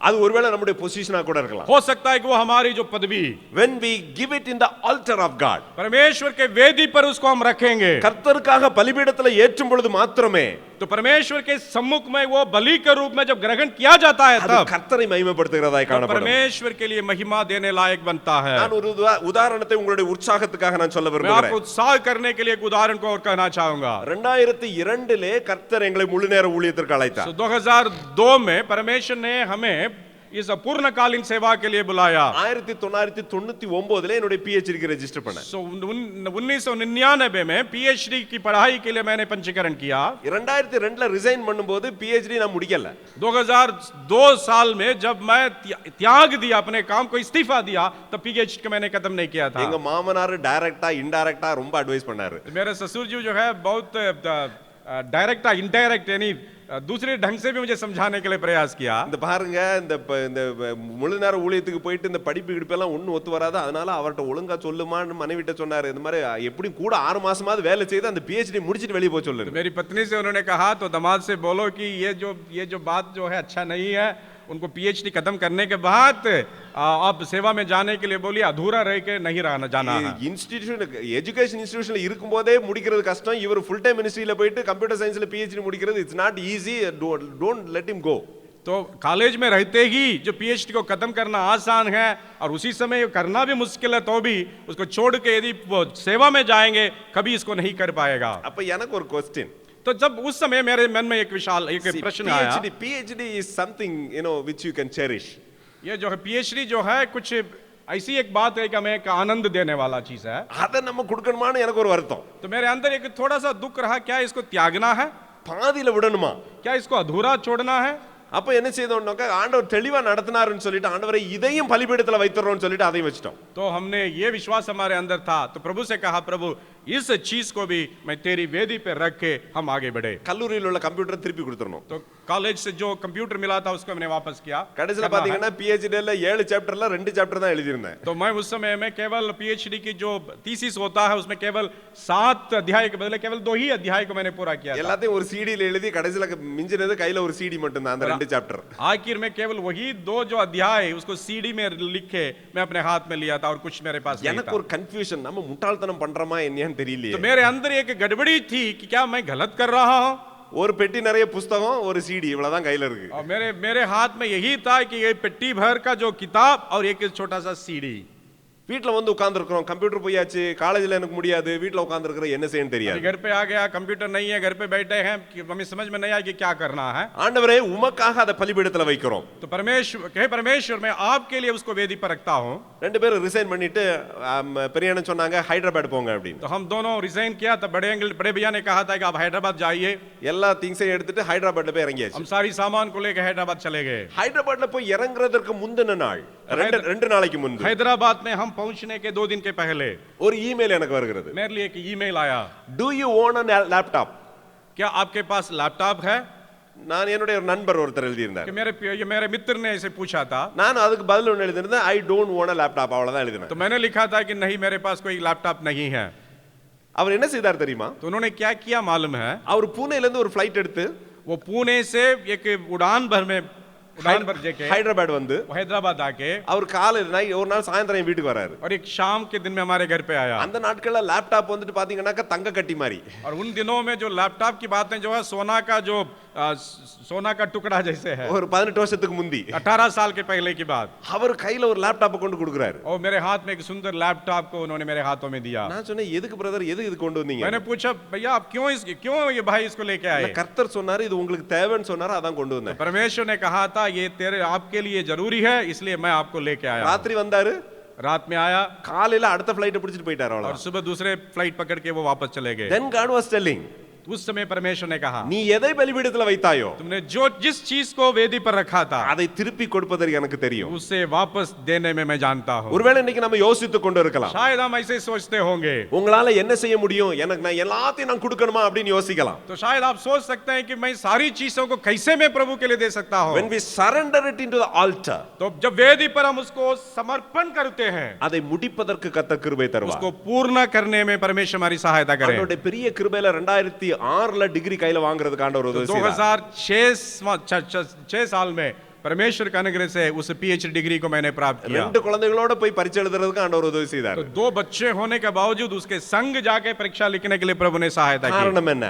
அது ஒருவேளை நம்முடைய பொசிஷனா கூட இருக்கலாம். हो सकता है कि वो हमारी जो पदवी, When we give it in the altar of God, परमेश्वर के वेदी पर उसको हम रखेंगे, கர்த்தருக்காக பலிபீடத்தில் ஏற்றும் பொழுது மாத்திரமே तो परमेश्वर के सम्मुख में वो बलि के रूप में जब ग्रहण किया जाता है அது तब கர்த்தரை மகிமைப்படுத்துகிறதாய் तो காணப்படும். परमेश्वर के लिए महिमा देने लायक बनता है. நான் ஒரு உதாரணத்தை உங்களுடைய உற்சாகத்துக்காக நான் சொல்ல मैं आपको விரும்புகிறேன். उत्साह करने के लिए एक उदाहरण को और कहना चाहूंगा. 2002 கர்த்தர் எங்களை முழு நேர ஊழியத்திற்கு அழைத்தார். 2002 में परमेश्वर ने हमें इस पूर्णकालीन सेवा के लिए बुलाया। 1999 என்னுடைய PhD க்கு ரெஜிஸ்டர் பண்ணேன். सो 1999 में PhD की पढ़ाई के लिए मैंने पंजीकरण किया। 2002ல ரிசைன் பண்ணும்போது PhD நான் முடிக்கல. 2002 साल में जब मैं त्याग दिया अपने काम को, इस्तीफा दिया, तब PhD को मैंने खत्म नहीं किया था। எங்க மாமனார் டைரக்டா இன்டைரக்டா ரொம்ப அட்வைஸ் பண்ணாரு. मेरे ससुर जी जो है बहुत डायरेक्ट इनडायरेक्ट यानी दूसरे ढंग से भी मुझे समझाने के लिए प्रयास किया। இந்த பாருங்க இந்த முழு நேர ஊழியத்துக்கு போயிட்டு இந்த படிப்பு கிடிப்பெல்லாம் ஒண்ணு ஒத்து வராது, அதனால அவர்ட்ட ஒழுங்கா சொல்லுமான்னு மனைவிட்ட சொன்னாரு. இந்த மாதிரி எப்படி கூட 6 மாசமாவது வேலை செய்து அந்த PhD முடிச்சிட்டு வெளிய போய் சொல்லுங்க. मेरी पत्नी से उन्होंने कहा तो दामाद से बोलो कि ये जो बात जो है अच्छा नहीं है, उनको PhD खत्म करने के बाद आप सेवा में जाने के लिए बोलिए, अधूरा रह के नहीं रहना जाना है। இன்ஸ்டிடியூஷன் எஜுகேஷன் இன்ஸ்டிடியூஷன்ல இருக்கும்போதே முடிக்கிறது கஷ்டம், இவர் ஃபுல் டைம் மினிஸ்ட்ரியில போயிட்டு கம்ப்யூட்டர் சயின்ஸ்ல PhD முடிக்கிறது it's not easy, don't let him go. तो कॉलेज में रहते ही जो PhD को खत्म करना आसान है और उसी समय करना भी मुश्किल है, तो भी उसको छोड़ के यदि वो सेवा में जाएंगे कभी इसको नहीं कर पाएगा। அப்ப எனக்கு ஒரு क्वेश्चन, तो जब उस समय मेरे मन में एक प्रश्न आया। PhD is something which you can cherish। ये जो है PhD जो है कुछ ऐसी एक बात है कि हमें एक आनंद देने वाला चीज है। அத நம்ம கொடுக்கணுமான்னு எனக்கு ஒரு வருத்தம்। तो मेरे अंदर एक थोड़ा सा दुख रहा, क्या इसको त्यागना है, பாதியில விடணுமா, क्या इसको अधूरा छोड़ना है। அப்ப என்ன செய்தோம்னாக்க ஆண்டவர் தெளிவா நடத்தினாருன்னு சொல்லிட்டு ஆண்டவரை இதையும் பலிபீடத்துல வைத்துறோம்னு சொல்லிட்டு அதையும் வச்சிட்டோம்। तो हमने ये विश्वास हमारे अंदर था, तो प्रभु से कहा, प्रभु इस चीज को भी मैं तेरी वेदी पे रख के हम आगे बढ़े। கல்லூரியில் உள்ள கம்ப்யூட்டர் திருப்பி கொடுத்துறணும்। तो कॉलेज से जो कंप्यूटर मिला था उसको मैंने वापस किया। கடைசில பாத்தீங்கன்னா PhDல 7 சாப்டர்ல 2 சாப்டர் தான் எழுதியிருந்தேன்। तो मैं उस समय में केवल PhD की जो थीसिस होता है उसमें केवल 7 अध्याय के बदले केवल 2 ही अध्याय को मैंने पूरा किया था। எல்லாத்தையும் ஒரு CDல எழுதி கடைசில மிஞ்சினது கையில ஒரு CD மட்டும் தான், அந்த 2 சாப்டர்। आखिर में केवल वही 2 जो अध्याय उसको CD में लिखे मैं अपने हाथ में लिया था और कुछ मेरे पास नहीं எனக்கு था। ஒரு கன்ஃபியூஷன், நம்ம முட்டாள்தனம் பண்றோமா என்னன்னு தெரியலையே। तो मेरे अंदर एक गड़बड़ी थी कि क्या मैं गलत कर रहा हूं। ஒரு பெட்டி நிறைய புத்தகம், ஒரு CD, இவ்வளவுதான் கையில இருக்கு। और मेरे हाथ में यही था कि ये पेटी भर का जो किताब और एक छोटा सा CD। வீட்ல வந்து உட்கார்ந்து இருக்கோம், கம்ப்யூட்டர் போயாச்சு, காலேஜ்ல எனக்கு முடியாது, வீட்ல உட்கார்ந்து இருக்கிற என்ன செய்யணும் தெரியாது। घर पे आ गया, कंप्यूटर नहीं है, घर पे बैठे हैं, हमें समझ में नहीं आया कि क्या करना है। ஆண்டவரே உமக்காக அதை பலிபீடத்துல வைக்கிறோம்। तो परमेश्वर मैं आपके लिए उसको वेदी पर रखता हूं। ரெண்டு பேரும் ரிசைன் பண்ணிட்டு பெரியண்ணன் சொன்னாங்க ஹைதராபாத் போங்க அப்படின்னு। तो हम दोनों रिजाइन किया, तब बड़े भैया ने कहा था कि आप हैदराबाद जाइए। எல்லா திங்ஸையும் எடுத்துட்டு ஹைதராபாத்ல போய் இறங்கியாச்சு। हम सारी सामान को लेकर हैदराबाद चले गए। ஹைதராபாத்ல போய் இறங்குறதுக்கு முந்தின நாள், ரெண்டு நாளைக்கு முன்பு हैदराबाद में हम पहुंचने के 2 दिन के पहले ஒரு ईमेल எனக்கு வருகிறது। मेरे लिए एक ईमेल आया। Do you own a laptop? क्या आपके पास लैपटॉप है? நான் என்னுடைய ஒரு நண்பர் ஒருத்தர் எழுதியிருந்தார்। कि मेरे मित्र ने ऐसे पूछा था। நான் அதுக்கு பதில் ஒன்னு எழுதியிருந்தேன், I don't own a laptop, அவ்வளவுதான் எழுதினேன்। तो मैंने लिखा था कि नहीं मेरे पास कोई लैपटॉप नहीं है। அவர் என்ன செய்தார் தெரியுமா? तो उन्होंने क्या किया मालूम है? அவர் புனேல இருந்து ஒரு ஃளைட் எடுத்து वो पुणे से एक उड़ान भर जाके ஹைதராபாத் வந்து हैदराबाद आके அவர் காலையில ஒரு நாள் சாயந்தரம் வீட்டுக்கு வராரு। और एक शाम के दिन में हमारे घर पे आया। அந்த நாட்கள்ல லேப்டாப் வந்துட்டு பாத்தீங்கன்னா தங்க கட்டி மாதிரி। और उन दिनों में जो लैपटॉप की बातें जो है सोना का टुकड़ा जैसे है। ஒரு 18 வருஷத்துக்கு முந்தி 18 साल के पहले की बात। அவர் கையில ஒரு லேப்டாப் கொண்டு கொடுக்கறாரு। और मेरे हाथ में एक सुंदर लैपटॉप को उन्होंने मेरे हाथों में दिया। நான் சொன்னேன் எதுக்கு பிரதர், எதுக்கு இது கொண்டு வந்தீங்க? मैंने पूछा भैया आप क्यों ये भाई इसको लेके आए? கர்த்தர் சொன்னாரு இது உங்களுக்கு தேவைன்னு சொன்னாரு, அதான் கொண்டு வந்தேன்। परमेश्वर ने कहा था ये आपके लिए जरूरी है, इसलिए मैं आपको लेके आया। ராத்திரி வந்தாரு, रात में आया, காலையில அடுத்த ஃளைட் பிடிச்சிட்டு போயிட்டாரு और அவ்வளவுதான்। सुबह दूसरे फ्लाइट पकड़ के वो वापस चले गए। Then God was telling, उस समय परमेश्वर ने कहा நீ எதை பலிபீடத்துல வைத்தாயோ तुमने जिस चीज को वेदी पर रखा था அதை திருப்பி கொடுப்பதற்கு எனக்கு தெரியும்। उसे वापस देने में मैं जानता हूं। ஒருவேளை இன்னைக்கு நம்ம யோசித்துக் கொண்டு இருக்கலாம், शायद हम ऐसे सोचते होंगे। உங்களால என்ன செய்ய முடியும், எனக்கு நான் எல்லாத்தையும் நான் கொடுக்கணுமா அப்படின்னு யோசிக்கலாம்। तो शायद आप सोच सकते हैं कि मैं सारी चीजों को कैसे मैं प्रभु के लिए दे सकता हूं। When we surrender it into the altar, तो जब वेदी पर हम उसको समर्पण करते हैं, அதை முடிப்பதற்கு கர்த்தர் கிருபை தருவார்। उसको पूर्ण करने में परमेश्वर हमारी सहायता करे। அவருடைய பெரிய கிருபையில 2006ல டிகிரி கையில வாங்குறதுக்கு ஆண்டவர் உதவி செய்தார்। 2006 साल में परमेश्वर के अनुग्रह से उस PhD डिग्री को मैंने प्राप्त किया। ரெண்டு குழந்தைகளோட போய் பரீட்சை எழுதுறதுக்கு ஆண்டவர் உதவி செய்தார்। तो 2 बच्चे होने के बावजूद उसके संग जाके परीक्षा लिखने के लिए प्रभु ने सहायता की। காரணம் என்ன?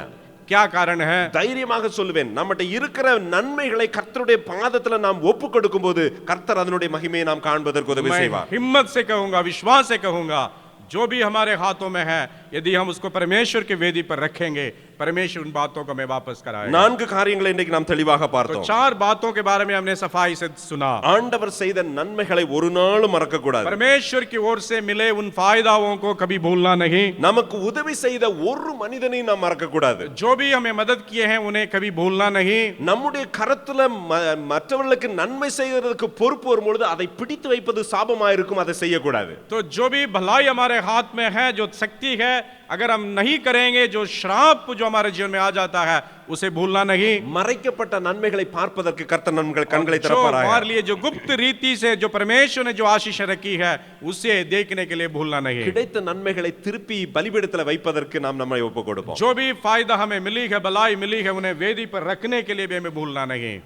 क्या कारण है? தைரியமாக சொல்லுவேன், நம்மட்ட இருக்கிற நன்மைகளை கர்த்தருடைய பாதத்துல நாம் ஒப்பு கொடுக்கும்போது கர்த்தர் அதனுடைய மகிமையை நாம் காண்பதற்கு உதவி செய்வார்। हिम्मत से कहूंगा, विश्वास से कहूंगा, जो भी हमारे हाथों में है यदि हम उसको परमेश्वर के वेदी पर रखेंगे, परमेश्वर उन बातों को हमें वापस कराएगा। 4 காரியங்களை இன்றைக்கு நாம் தெளிவாக तो பார்த்தோம். 4 बातों के बारे में हमने सफाई से सुना। ஆண்டவர் செய்த நன்மைகளை ஒரு நாளும் மறக்க கூடாது. परमेश्वर की ओर से मिले उन फायदाओं को कभी भूलना नहीं। நமக்கு உதவி செய்த ஒரு மனிதனையும் நாம் மறக்க கூடாது. जो भी हमें मदद किए हैं उन्हें कभी भूलना नहीं। நம்முடைய கரத்துல மற்றவர்களுக்கு நன்மை செய்யறதுக்கு பொறுப்பு வரும்பொழுது அதை பிடித்து வைப்பது சாபமா இருக்கும், அதை செய்யக்கூடாது. तो जो भी भलाई हमारे हाथ में है, जो शक्ति है, अगर हम नहीं करेंगे, जो श्राप जो हमारे जीवन में आ जाता है उसे भूलना नहीं। மறைக்கப்பட்ட நன்மைகளை பார்ப்பதற்கு கர்த்தர் நன்மைகள் கண்களை जो திறப்பாராக. हमारे लिए जो गुप्त रीति से जो परमेश्वर ने जो आशीष रखी है उसे देखने के लिए भूलना नहीं। கிடைத்த நன்மைகளை திருப்பி பலிபீடத்துல வைப்பதற்கு நாம் நம்மை ஒப்புக் கொடுப்போம். जो भी फायदा हमें मिली है, भलाई मिली है, उन्हें वेदी पर रखने के लिए भी हमें भूलना नहीं।